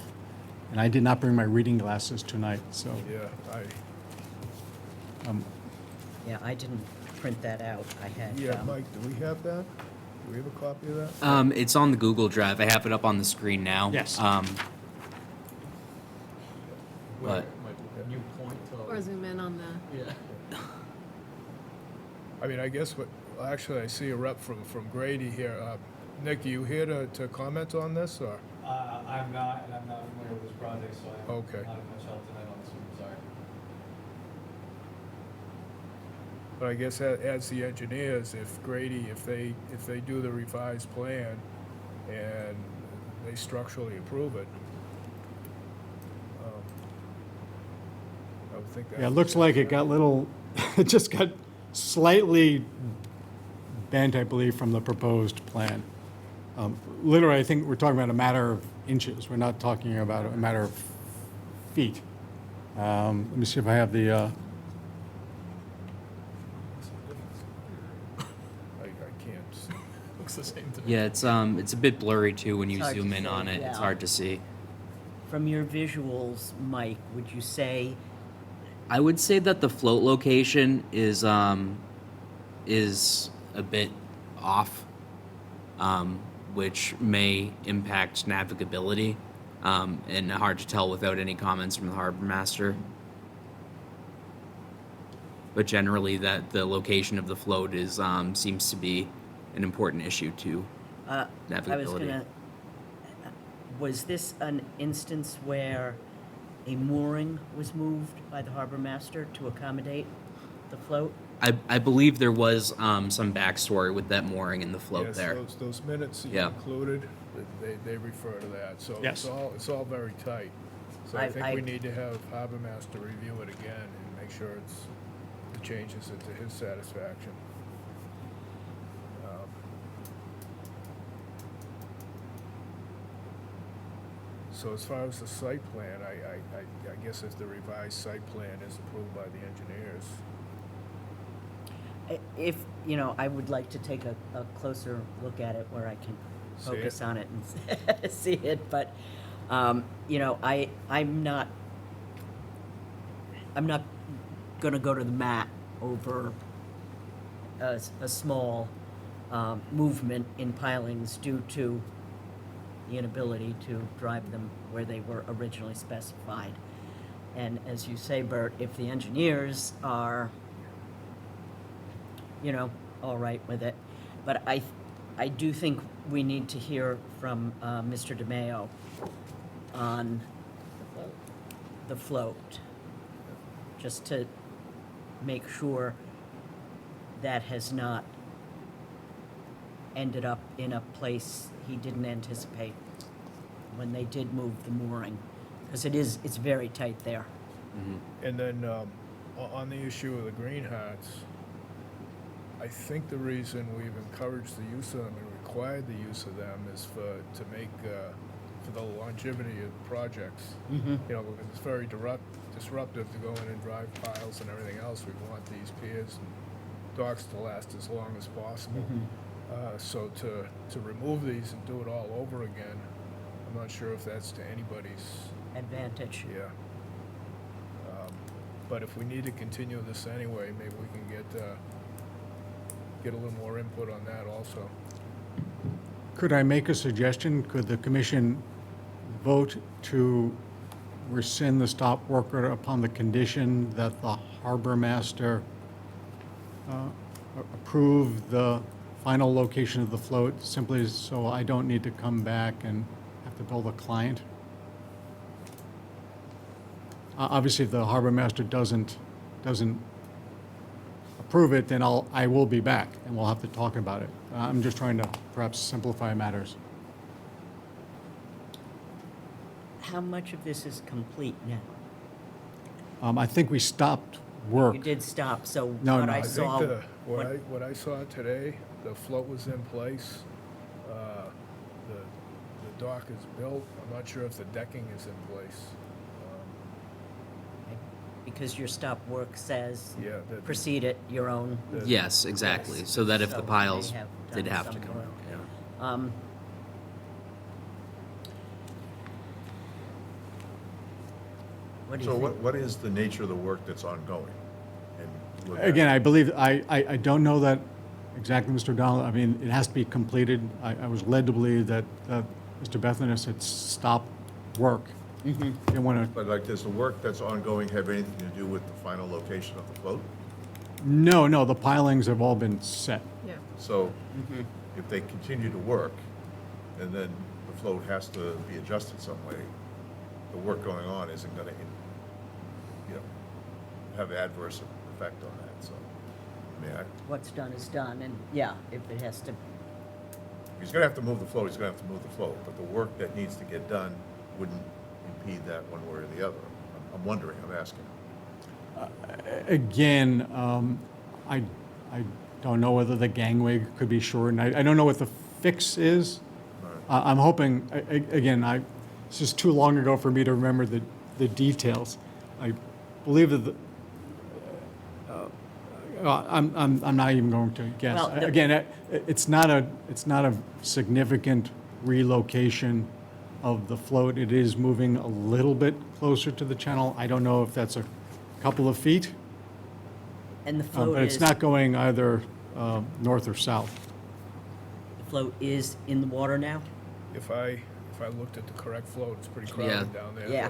and I did not bring my reading glasses tonight, so. Yeah, Yeah, I didn't print that out. I had. yeah, Mike, do we have that? Do we have a copy of that? It's on the Google Drive. I have it up on the screen now. Yes. But can you point to? Or zoom in on the, Yeah. I mean, I guess actually, I see a rep from Grady here. Nick, are you here to comment on this, or? I'm not, and I'm not familiar with this project, so I'm Okay. not much help tonight on this one, sorry. But I guess as the engineers, if Grady, if they do the revised plan and they structurally approve it, I would think that. Yeah, it looks like it got it just got slightly bent, I believe, from the proposed plan. Literally, I think we're talking about a matter of inches. We're not talking about a matter of feet. Let me see if I have the, I can't. Looks the same to me. yeah, it's a bit blurry too when you It's hard zoom to in see, on it. It's yeah. hard to see. From your visuals, Mike, would you say, I would say that the float location is a bit off, which may impact navigability, and hard to tell without any comments from the harbor master. But generally, that the location of the float is seems to be an important issue to I was navigability. gonna, was this an instance where a mooring was moved by the harbor master to accommodate the float? I believe there was some backstory with that mooring and the float Yes, there. those minutes that you Yeah. included, they refer to that, so Yes. it's all very tight. So I think I- we need to have Harbor Master review it again and make sure the changes are to his satisfaction. So as far as the site plan, I guess if the revised site plan is approved by the engineers, If, I would like to take a closer look at it where I can See it? focus on it and see it, but I'm not gonna go to the mat over a small movement in pilings due to the inability to drive them where they were originally specified. And as you say, Bert, if the engineers are, all right with it, but I do think we need to hear from Mr. DeMayo on the float, just to make sure that has not ended up in a place he didn't anticipate when they did move the mooring, because it's very tight there. And then, on the issue of the green hats, I think the reason we've encouraged the use of them and required the use of them is for the longevity of projects. Because it's very disruptive to go in and drive piles and everything else. We want these piers and docks to last as long as possible. So to remove these and do it all over again, I'm not sure if that's to anybody's Advantage. yeah. But if we need to continue this anyway, maybe we can get a little more input on that also. Could I make a suggestion? Could the commission vote to rescind the stop work order upon the condition that the harbor master approve the final location of the float, simply so I don't need to come back and have to bill the client? Obviously, if the harbor master doesn't approve it, then I will be back and we'll have to talk about it. I'm just trying to perhaps simplify matters. How much of this is complete now? I think we stopped work. You did stop, so No, what no, I I think saw. What I saw today, the float was in place. The dock is built. I'm not sure if the decking is in place. Because your stop work says Yeah, proceed at your own. Yes, exactly, so that if So the they piles have did done have to some come work. out, yeah. What do you So think? what is the nature of the work that's ongoing? And would that- Again, I believe, I don't know that exactly, Mr. O'Donnell. I mean, it has to be completed. I was led to believe that Mr. Bethany had stopped work. Didn't want to, But like, does the work that's ongoing have anything to do with the final location of the float? no, the pilings have all been set. Yeah. So if they continue to work, and then the float has to be adjusted some way, the work going on isn't going to, have adverse effect on that, so. I mean, What's done is done, and yeah, if it has to, he's going to have to move the float, he's going to have to move the float, but the work that needs to get done wouldn't impede that one way or the other. I'm wondering, I'm asking. Again, I don't know whether the gangway could be shortened. I don't know what the fix is. I'm hoping, again, this is too long ago for me to remember the details. I believe that I'm not even going to guess. Well, Again, it's not a significant relocation of the float. It is moving a little bit closer to the channel. I don't know if that's a couple of feet, and the float but is. it's not going either north or south. The float is in the water now? If I looked at the correct float, it's pretty crowded down there. Yeah.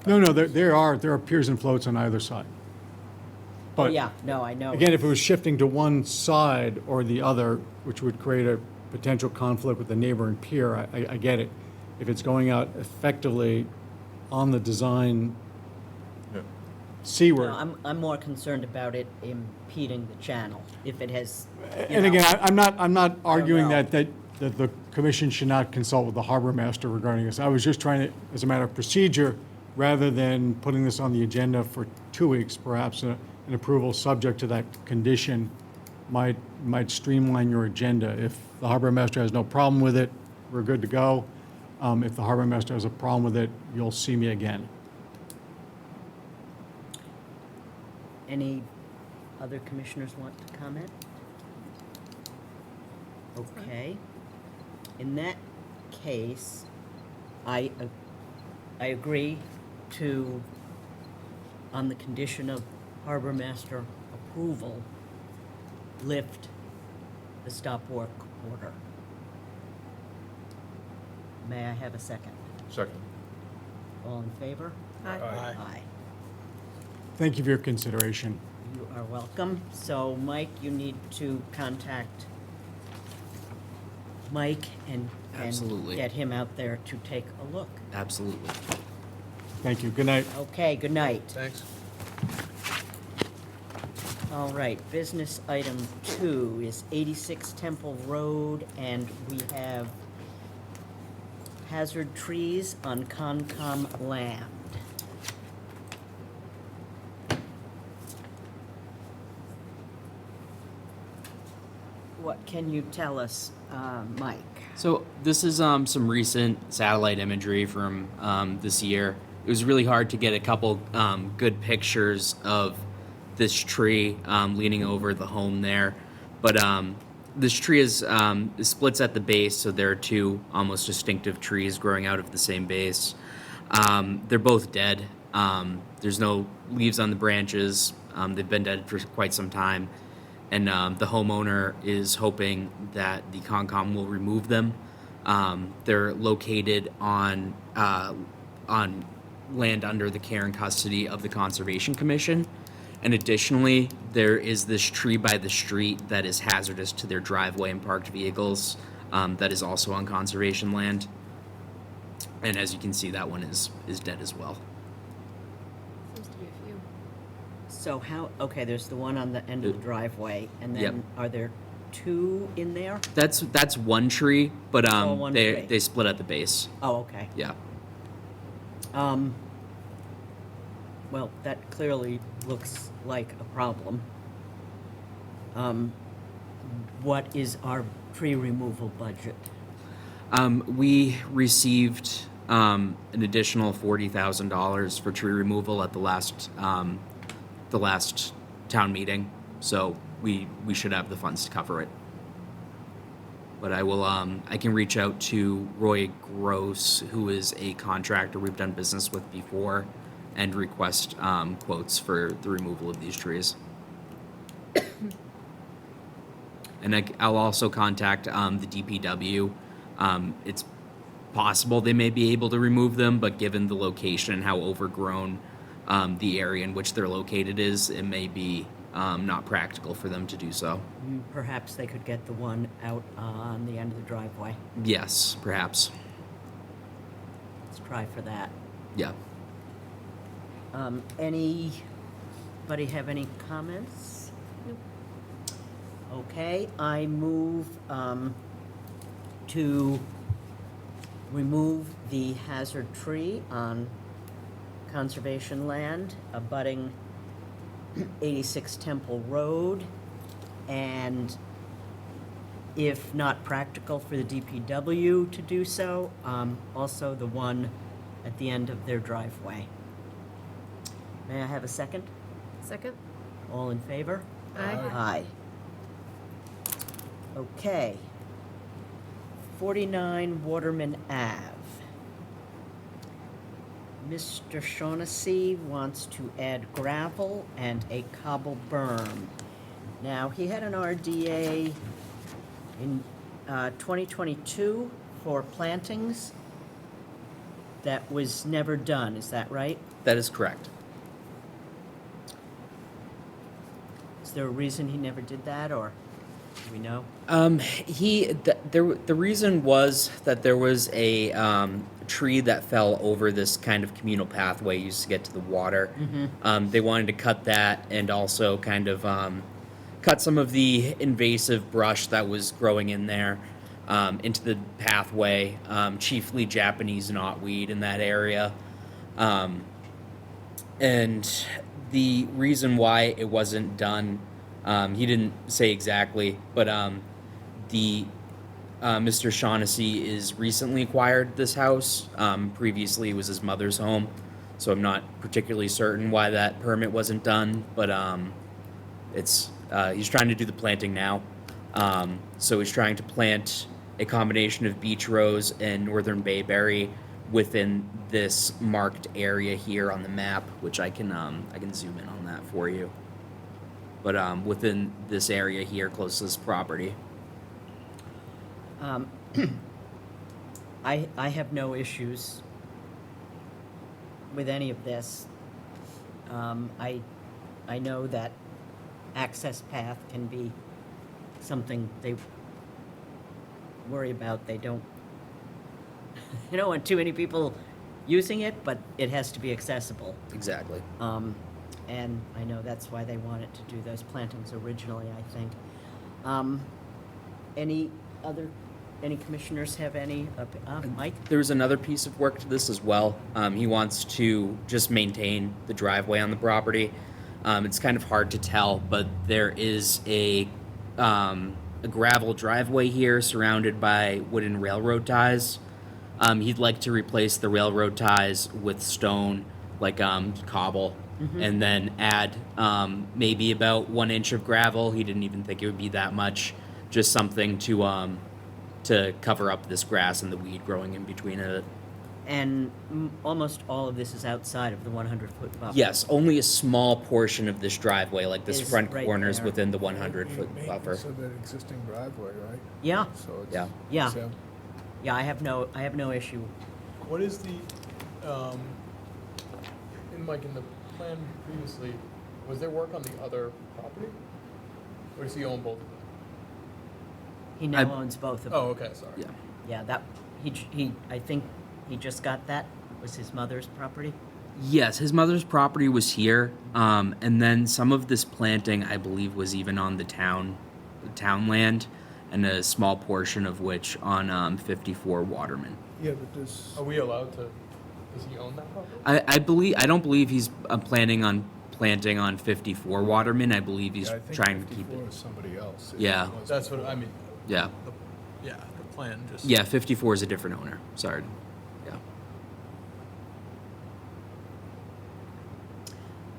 but- No, there are piers and floats on either side. Oh, But yeah, no, I know. again, if it was shifting to one side or the other, which would create a potential conflict with the neighboring pier, I get it. If it's going out effectively on the design Yeah. seaward. No, I'm more concerned about it impeding the channel, if it has, And again, I'm not arguing know. that the commission should not consult with the harbor master regarding this. I was just trying to, as a matter of procedure, rather than putting this on the agenda for 2 weeks, perhaps an approval subject to that condition might streamline your agenda. If the harbor master has no problem with it, we're good to go. If the harbor master has a problem with it, you'll see me again. any other commissioners want to comment? Okay. In that case, I agree to, on the condition of harbor master approval, lift the stop work order. May I have a second? Second. All in favor? Aye. Aye. Aye. Thank you for your consideration. You are welcome. So, Mike, you need to contact Mike and Absolutely. get him out there to take a look. Absolutely. Thank you. Good night. Okay, good night. Thanks. All right, business item 2 is 86 Temple Road, and we have hazard trees on Concom land. What can you tell us, Mike? So this is some recent satellite imagery from this year. It was really hard to get a couple good pictures of this tree leaning over the home there, but this tree is splits at the base, so there are two almost distinctive trees growing out of the same base. They're both dead. There's no leaves on the branches. They've been dead for quite some time. And the homeowner is hoping that the Concom will remove them. They're located on land under the care and custody of the Conservation Commission. And additionally, there is this tree by the street that is hazardous to their driveway and parked vehicles that is also on conservation land. And as you can see, that one is dead as well. Seems to be a few. So okay, there's the one on the end of the driveway, and then Yep. are there two in there? That's one tree, but Oh, one tree. they split at the base. Oh, okay. Yeah. Well, that clearly looks like a problem. What is our tree removal budget? We received an additional $40,000 for tree removal at the last town meeting, so we should have the funds to cover it. But I can reach out to Roy Gross, who is a contractor we've done business with before, and request quotes for the removal of these trees. And I'll also contact the DPW. It's possible they may be able to remove them, but given the location and how overgrown the area in which they're located is, it may be not practical for them to do so. Perhaps they could get the one out on the end of the driveway. Yes, perhaps. Let's try for that. Yeah. Anybody have any comments? Nope. Okay, I move to remove the hazard tree on conservation land abutting 86 Temple Road, and if not practical for the DPW to do so, also the one at the end of their driveway. May I have a second? Second? All in favor? Aye. Aye. Okay. 49 Waterman Ave. Mr. Shaughnessy wants to add gravel and a cobble berm. Now, he had an RDA in 2022 for plantings that was never done, is that right? That is correct. Is there a reason he never did that, or do we know? The reason was that there was a tree that fell over this kind of communal pathway used to get to the water. They wanted to cut that and also kind of cut some of the invasive brush that was growing in there into the pathway, chiefly Japanese knotweed in that area. And the reason why it wasn't done, he didn't say exactly, but Mr. Shaughnessy is recently acquired this house. Previously, it was his mother's home, so I'm not particularly certain why that permit wasn't done. But he's trying to do the planting now. So he's trying to plant a combination of beech rose and northern bayberry within this marked area here on the map, which I can zoom in on that for you. But within this area here, close to this property. I have no issues with any of this. I know that access path can be something they worry about. They don't want too many people using it, but it has to be accessible. Exactly. And I know that's why they wanted to do those plantings originally, I think. Any commissioners have any, Mike? There's another piece of work to this as well. He wants to just maintain the driveway on the property. It's kind of hard to tell, but there is a gravel driveway here surrounded by wooden railroad ties. He'd like to replace the railroad ties with stone, like cobble, and then add maybe about 1 inch of gravel. He didn't even think it would be that much, just something to cover up this grass and the weed growing in between it. And almost all of this is outside of the 100-foot buffer. Yes, only a small portion of this driveway, like this Is front right corner, is there. within the 100-foot buffer. Maintenance of that existing driveway, right? Yeah, So it's. Yeah. Yeah. so- yeah, I have no issue. What is the, in the plan previously, was there work on the other property? Or does he own both of them? He now owns both of them. Oh, okay, sorry. Yeah. Yeah, that, I think he just got that, was his mother's property? Yes, his mother's property was here, and then some of this planting, I believe, was even on the town land, and a small portion of which on 54 Waterman. Yeah, but this. Are we allowed to, does he own that property? I don't believe he's planning on planting on 54 Waterman. I believe he's Yeah, I think trying to keep 54 it. is somebody else. It Yeah. wasn't That's what, I for- mean, Yeah, the plan just. yeah. 54 is a different owner. Sorry. Yeah.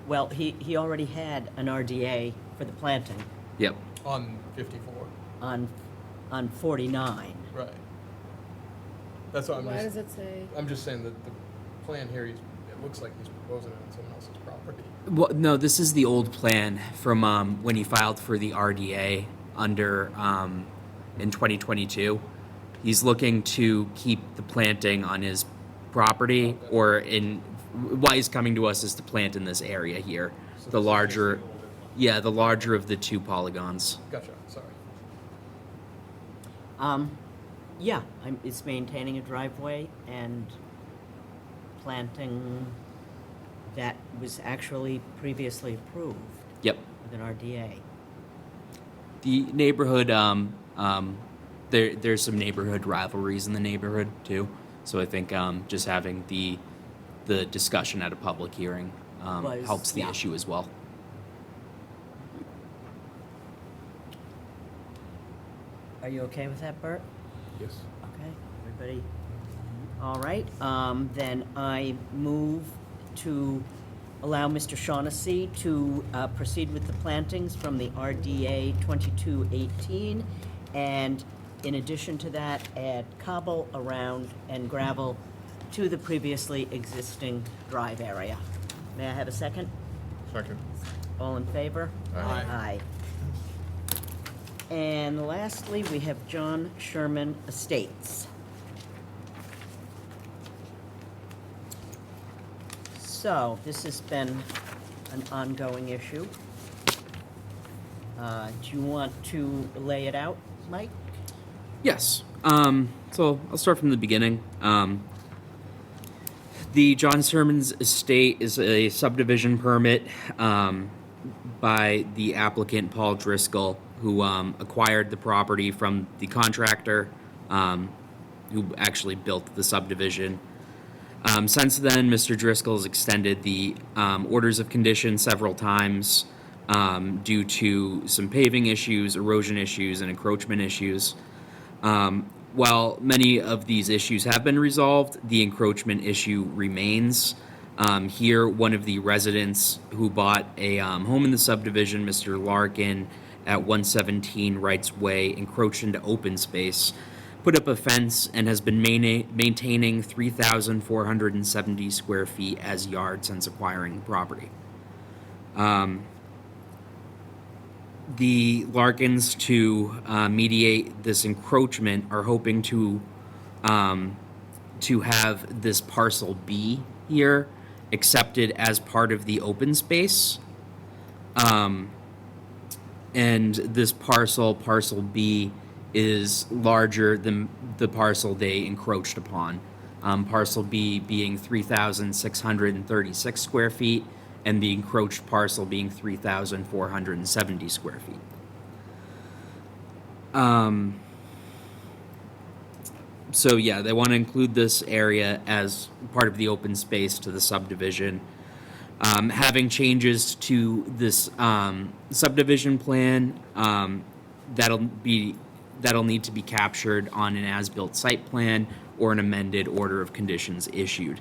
Well, he already had an RDA for the planting Yep. On 54, on 49. right. That's what Why does it say? I'm just saying that the plan here, it looks like he's proposing it on someone else's property. Well, no, this is the old plan from when he filed for the RDA under in 2022. He's looking to keep the planting on his property, or in why he's coming to us is to plant in this area here. The larger, yeah, the larger of the two polygons. Gotcha, sorry. Yeah, it's maintaining a driveway and planting that was actually previously approved Yep. with an RDA. The neighborhood, there's some neighborhood rivalries in the neighborhood too. So I think just having the discussion at a public hearing helps the yeah. issue as well. Are you okay with that, Bert? Yes. Okay, everybody? All right, then I move to allow Mr. Shaughnessy to proceed with the plantings from the RDA 2218, and in addition to that, add cobble around and gravel to the previously existing drive area. May I have a second? Second. All in favor? Aye. Aye. And lastly, we have John Sherman Estates. So, this has been an ongoing issue. Do you want to lay it out, Mike? Yes. So I'll start from the beginning. The John Sherman's estate is a subdivision permit by the applicant Paul Driscoll, who acquired the property from the contractor who actually built the subdivision. Since then, Mr. Driscoll has extended the orders of condition several times due to some paving issues, erosion issues, and encroachment issues. While many of these issues have been resolved, the encroachment issue remains. Here, one of the residents who bought a home in the subdivision, Mr. Larkin, at 117 Wrights Way, encroached into open space, put up a fence and has been maintaining 3,470 square feet as yard since acquiring the property. The Larkins, to mediate this encroachment, are hoping to have this parcel B here accepted as part of the open space. And this parcel B, is larger than the parcel they encroached upon. Parcel B being 3,636 square feet, and the encroached parcel being 3,470 square feet. So yeah, they want to include this area as part of the open space to the subdivision. Having changes to this subdivision plan, that'll need to be captured on an as-built site plan or an amended order of conditions issued.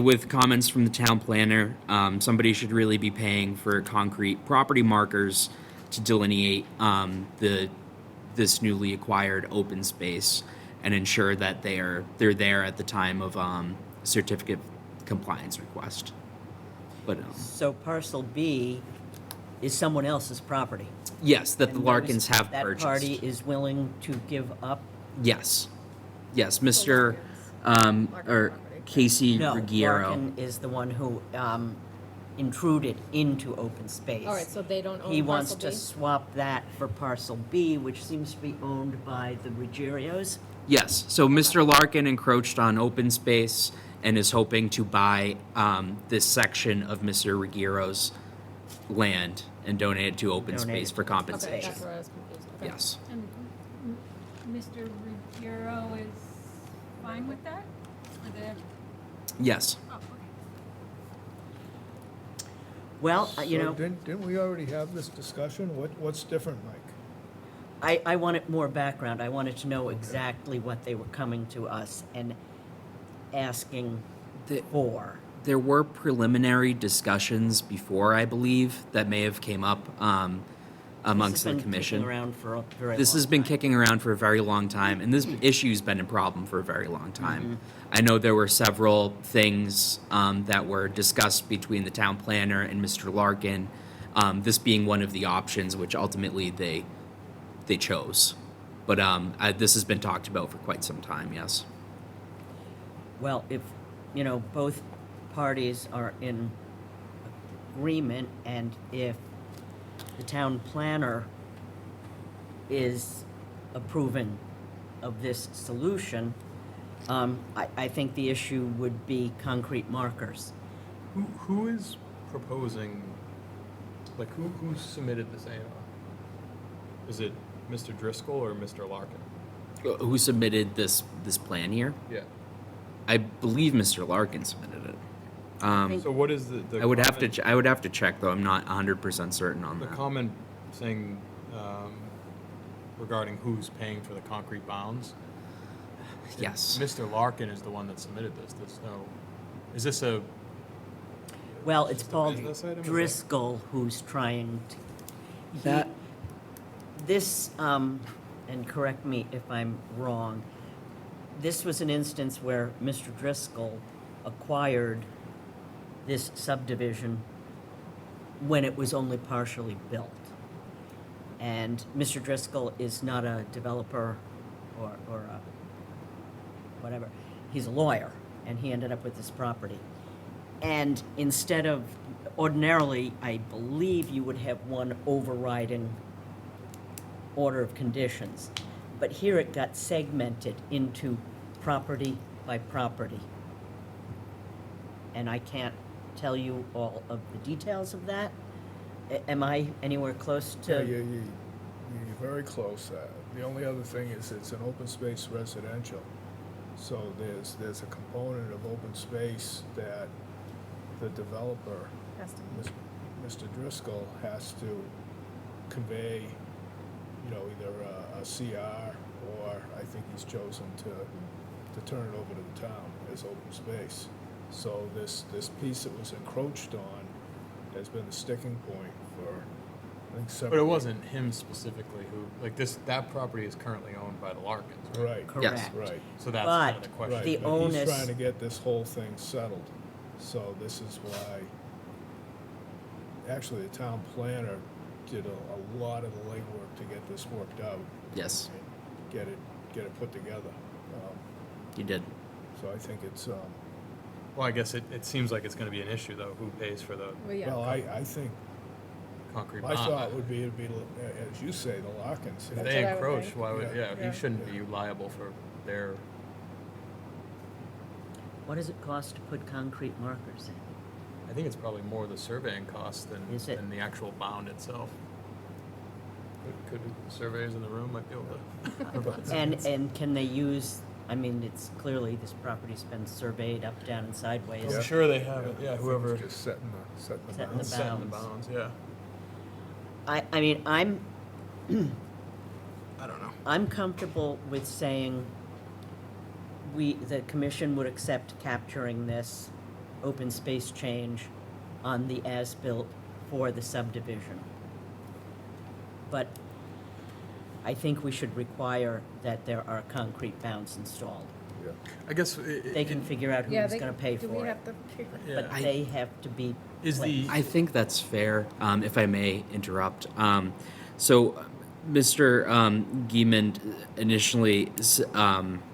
With comments from the town planner, somebody should really be paying for concrete property markers to delineate this newly acquired open space and ensure that they're there at the time of certificate compliance request. But So parcel B is someone else's property. yes, that the And Larkins have that purchased. party is willing to give up? Yes, Mr. Larkin or property. Casey No, Ruggiero. Larkin is the one who intruded into open space. All right, so they don't own He wants parcel to B? swap that for parcel B, which seems to be owned by the Ruggerios. Yes, so Mr. Larkin encroached on open space and is hoping to buy this section of Mr. Ruggiero's land and donate it to open Donate space it for to- Okay, compensation. that's where I was confused. Okay. Yes. And Mr. Ruggiero is fine with that? Or the, Yes. oh, okay. Well, So didn't we already have this discussion? What's different, Mike? I wanted more background. I wanted to know exactly what they were coming to us and asking for. There were preliminary discussions before, I believe, that may have came up amongst the This has been commission. kicking around for a very This long has been time. kicking around for a very long time, and this issue's been a problem for a very long time. I know there were several things that were discussed between the town planner and Mr. Larkin, this being one of the options, which ultimately they chose. But this has been talked about for quite some time, yes. Well, if, both parties are in agreement, and if the town planner is approving of this solution, I think the issue would be concrete markers. Who is proposing, like, who submitted this A&R? Is it Mr. Driscoll or Mr. Larkin? Who submitted this plan here? Yeah. I believe Mr. Larkin submitted it. So what is the I would have to comment- I would have to check, though. I'm not 100% certain on The that. comment saying, regarding who's paying for the concrete bounds? Yes. Mr. Larkin is the one that submitted this. Is this a, Well, it's Just a called business item, is that- Driscoll who's trying to. That- This, and correct me if I'm wrong, this was an instance where Mr. Driscoll acquired this subdivision when it was only partially built. And Mr. Driscoll is not a developer or a whatever. He's a lawyer, and he ended up with this property. And instead of, ordinarily, I believe you would have one overriding order of conditions. But here it got segmented into property by property. And I can't tell you all of the details of that. Am I anywhere close Yeah, to? you're very close. The only other thing is it's an open space residential. So there's a component of open space that the developer, Has to- Mr. Driscoll, has to convey, either a CR, or I think he's chosen to turn it over to the town as open space. So this piece that was encroached on has been the sticking point I think separate. But it wasn't him specifically who, like that property is currently owned by the Larkins, right? Right. Correct. Right. So that's kind of the But question. Right, The but he's onus- trying to get this whole thing settled, so this is why, actually, the town planner did a lot of the legwork to get this worked out. Yes, And get it put together. you did. So I think it's, Well, I guess it seems like it's gonna be an issue, though. Who pays for the Well, yeah. well, I think, concrete my bond? thought would be, it'd be, as you say, the Larkins. If That's they what I would encroach, think. why would, Yeah. yeah, Yeah. he shouldn't be liable for their, What does it cost to put concrete markers in? I think it's probably more the surveying cost Is it? than the actual bound itself. Could surveyors in the room might be able to. And can they use, I mean, it's clearly this property's been surveyed up, down, and sideways. I'm sure they have it, I yeah, think whoever it's just setting the Setting the bounds. setting the bounds. bounds, yeah. I mean, I don't know. I'm comfortable with saying the commission would accept capturing this open space change on the as-built for the subdivision. But I think we should require that there are concrete bounds installed. Yeah. I guess. They can figure out Yeah, who's they, gonna pay do we for it, have to figure? Yeah. but they have to be Is the, placed. I think that's fair, if I may interrupt. So, Mr. Giemond initially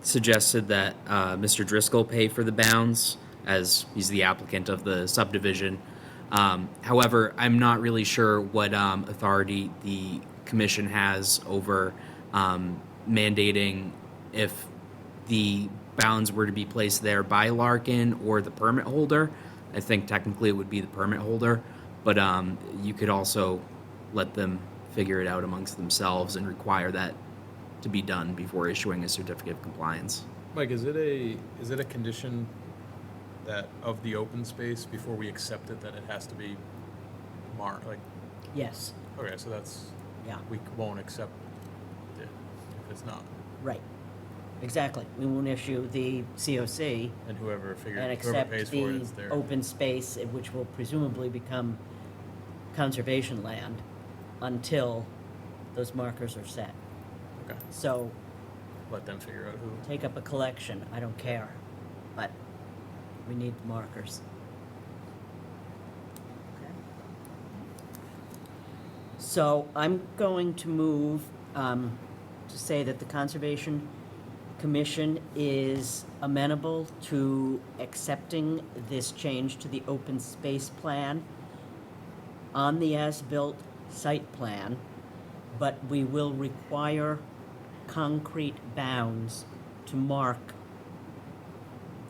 suggested that Mr. Driscoll pay for the bounds, as he's the applicant of the subdivision. However, I'm not really sure what authority the commission has over mandating if the bounds were to be placed there by Larkin or the permit holder. I think technically it would be the permit holder, but you could also let them figure it out amongst themselves and require that to be done before issuing a certificate of compliance. Mike, is it a condition that of the open space before we accept it that it has to be marked, like, Yes, okay, so that's, yeah, we won't accept it if it's not. right. Exactly. We won't issue the COC And whoever and whoever accept pays for it the is there. open space, which will presumably become conservation land until those markers are set. Okay, So let them figure out who. take up a collection, I don't care, but we need the markers. So I'm going to move to say that the Conservation Commission is amenable to accepting this change to the open space plan on the as-built site plan, but we will require concrete bounds to mark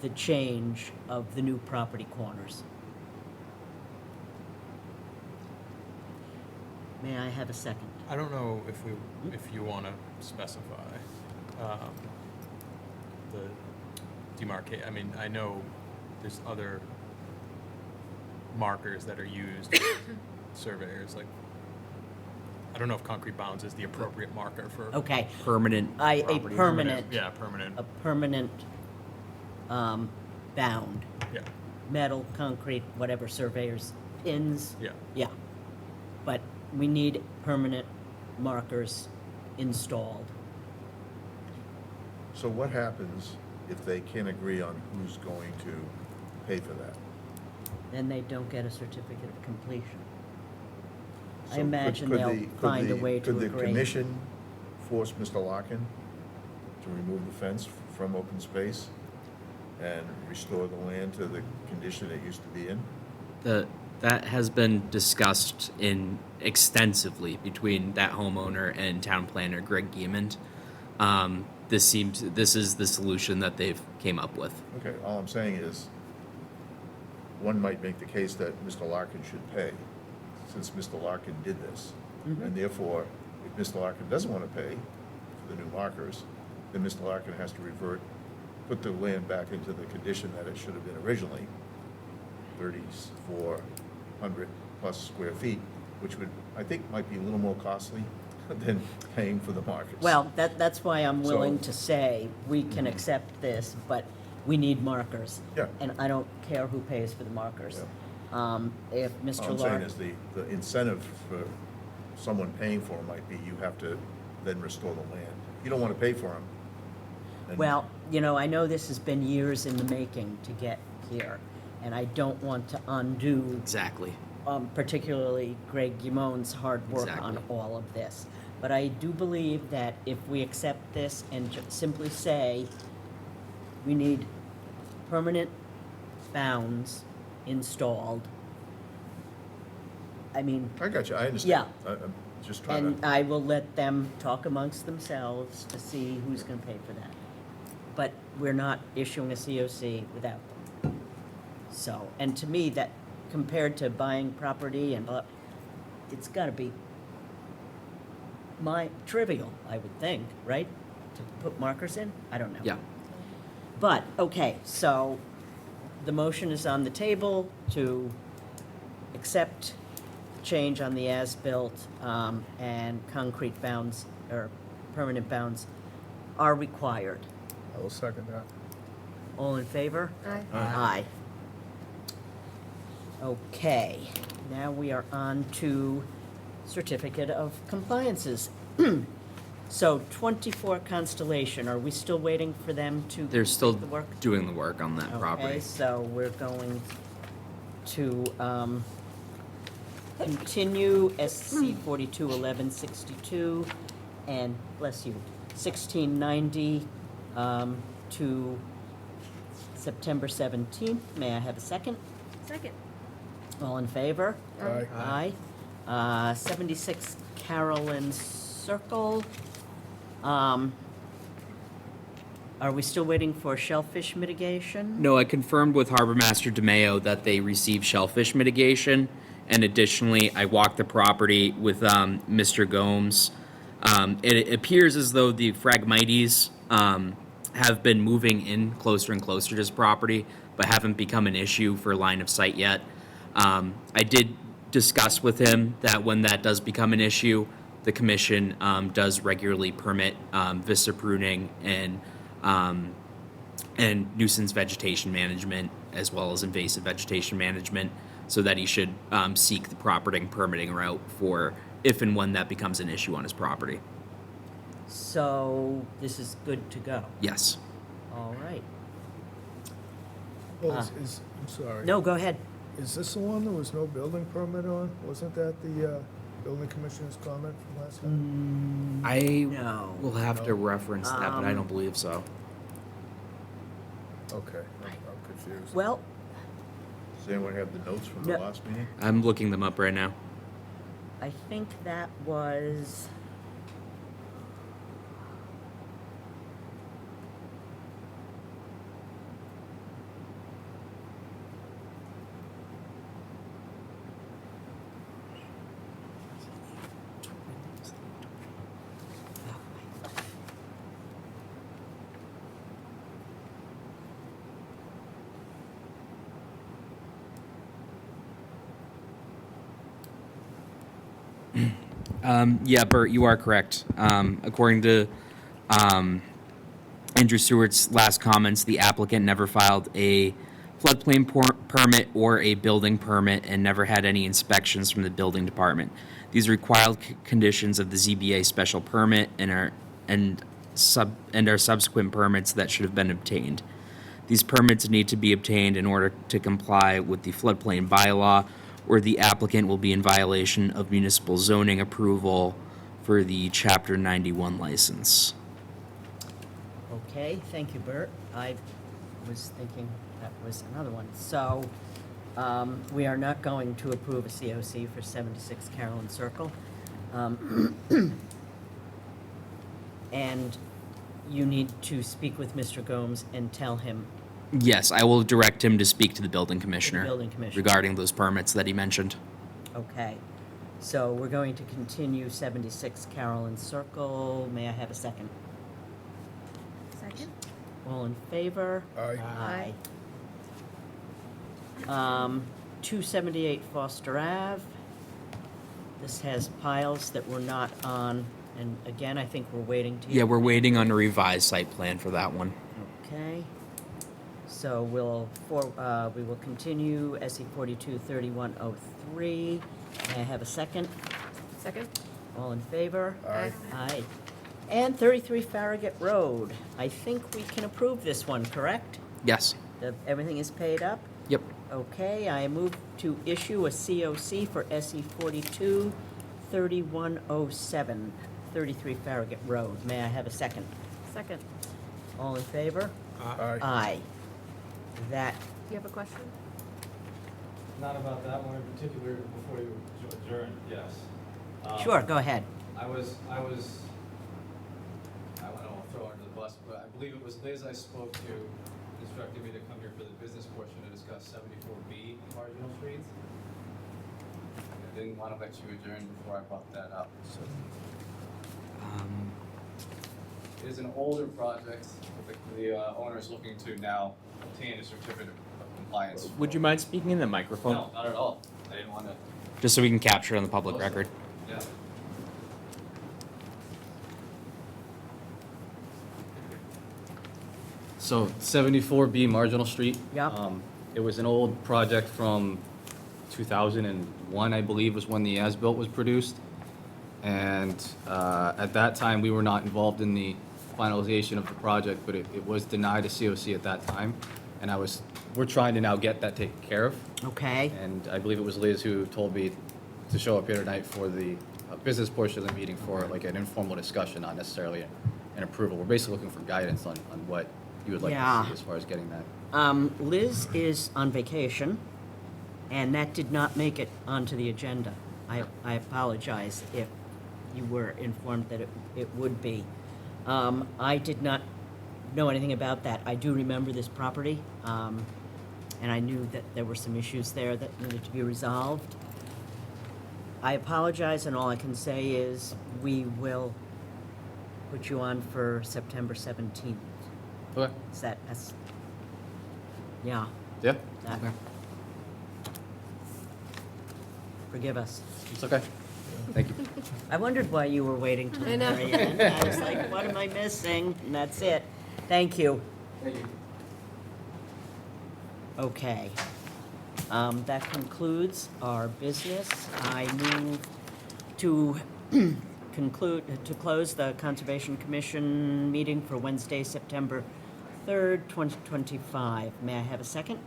the change of the new property corners. May I have a second? I don't know if you want to specify the demarcate. I mean, I know there's other markers that are used by surveyors. Like, I don't know if concrete bounds is the appropriate marker for Okay, Permanent a property. permanent, Yeah, permanent. a permanent bound, Yeah, metal, concrete, whatever surveyors, pins, yeah. yeah. But we need permanent markers installed. So what happens if they can't agree on who's going to pay for that? Then they don't get a certificate of completion. I So could- imagine could they'll the- could find a the- way to Could the agree. commission force Mr. Larkin to remove the fence from open space and restore the land to the condition it used to be in? That has been discussed extensively between that homeowner and town planner Greg Giemond. This is the solution that they've came up with. Okay, all I'm saying is, one might make the case that Mr. Larkin should pay, since Mr. Larkin did this. And therefore, if Mr. Larkin doesn't want to pay for the new markers, then Mr. Larkin has to put the land back into the condition that it should have been originally, 3,400 plus square feet, which would, I think, might be a little more costly than paying for the markers. Well, that's why I'm willing So- to say, we can accept this, but we need markers. Yeah. And I don't care who pays for the markers. If All Mr. I'm saying Lark, is the incentive for someone paying for them might be, you have to then restore the land. You don't want to pay for them. Well, you know, I know this has been years in the making to get here, and I don't want to undo Exactly. particularly Greg Guimond's hard work on Exactly. all of this. But I do believe that if we accept this and simply say we need permanent bounds installed, I mean, I got you, I understand. Yeah. I'm just trying and to, I will let them talk amongst themselves to see who's gonna pay for that. But we're not issuing a COC without them. So, and to me, that compared to buying property and blah, it's gotta be trivial, I would think, right? To put markers in? I don't know. Yeah. But, okay, so the motion is on the table to accept change on the as-built, and concrete bounds, or permanent bounds are required. I will second that. All in favor? Aye. Aye. Okay, now we are on to certificate of compliances. So 24 Constellation, are we still waiting for them to They're still complete the work? doing the work on that Okay, property. so we're going to continue SC 421162 and, bless you, 1690 to September 17th. May I have a second? Second. All in favor? Aye. Aye. 76 Carolyn Circle. Are we still waiting for shellfish mitigation? No, I confirmed with Harbor Master DeMayo that they received shellfish mitigation, and additionally, I walked the property with Mr. Gomes. It appears as though the Phragmites have been moving in closer and closer to this property, but haven't become an issue for line of sight yet. I did discuss with him that when that does become an issue, the commission does regularly permit vista pruning and nuisance vegetation management, as well as invasive vegetation management, so that he should seek the proper permitting route for if and when that becomes an issue on his property. So this is good to go. Yes. All right. Well, I'm sorry. No, go ahead. Is this the one there was no building permit on? Wasn't that the building commissioner's comment from last time? I No. will have to reference that, but I don't believe so. Okay, I'm confused. Well, does anyone have the notes from the No. last meeting? I'm looking them up right now. I think that was. Yeah, Bert, you are correct. According to Andrew Stewart's last comments, the applicant never filed a floodplain permit or a building permit and never had any inspections from the building department. These are required conditions of the ZBA special permit and are subsequent permits that should have been obtained. These permits need to be obtained in order to comply with the floodplain bylaw, or the applicant will be in violation of municipal zoning approval for the Chapter 91 license. Okay, thank you, Bert. I was thinking that was another one. So, we are not going to approve a COC for 76 Carolyn Circle. And you need to speak with Mr. Gomes and tell him, Yes, I will direct him to speak to the building commissioner building commissioner. regarding those permits that he mentioned. Okay. So we're going to continue 76 Carolyn Circle. May I have a second? Second. All in favor? Aye. Aye. 278 Foster Ave. This has piles that were not on, and again, I think we're waiting to. Yeah, we're waiting on a revised site plan for that one. Okay. So we will continue SE 423103. May I have a second? Second. All in favor? Aye. Aye. And 33 Farragut Road. I think we can approve this one, correct? Yes. Everything is paid up? Yep. Okay, I move to issue a COC for SE 42-3107, 33 Farragut Road. May I have a second? Second. All in favor? Aye. Aye. That, Do you have a question? Not about that one in particular, before you adjourn, yes. sure, go ahead. I don't want to throw her under the bus, but I believe it was Liz I spoke to, instructed me to come here for the business portion to discuss 74B marginal streets. I didn't want to let you adjourn before I brought that up, so. It is an older project, but the owner is looking to now obtain a certificate of compliance. Would you mind speaking in the microphone? No, not at all. I didn't want to. Just so we can capture it on the public record. Yeah. So 74B Marginal Street. Yep. It was an old project from 2001, I believe, was when the as-built was produced. And at that time, we were not involved in the finalization of the project, but it was denied a COC at that time. And we're trying to now get that taken care of. Okay, And I believe it was Liz who told me to show up here tonight for the business portion of the meeting for like an informal discussion, not necessarily an approval. We're basically looking for guidance on what you would like Yeah. to see as far as getting that. Liz is on vacation, and that did not make it onto the agenda. I apologize if you were informed that it would be. I did not know anything about that. I do remember this property, and I knew that there were some issues there that needed to be resolved. I apologize, and all I can say is we will put you on for September 17th. Okay. Is that, that's, yeah, Yeah? that. Okay. Forgive us. It's okay. Thank you. I wondered why you were waiting till I the know. very end. I was like, what am I missing? And that's it. Thank you. Thank you. Okay. That concludes our business. I move to to close the Conservation Commission meeting for Wednesday, September 3rd, 2025. May I have a second?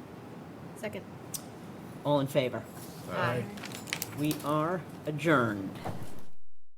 Second. All in favor? Aye. We are adjourned.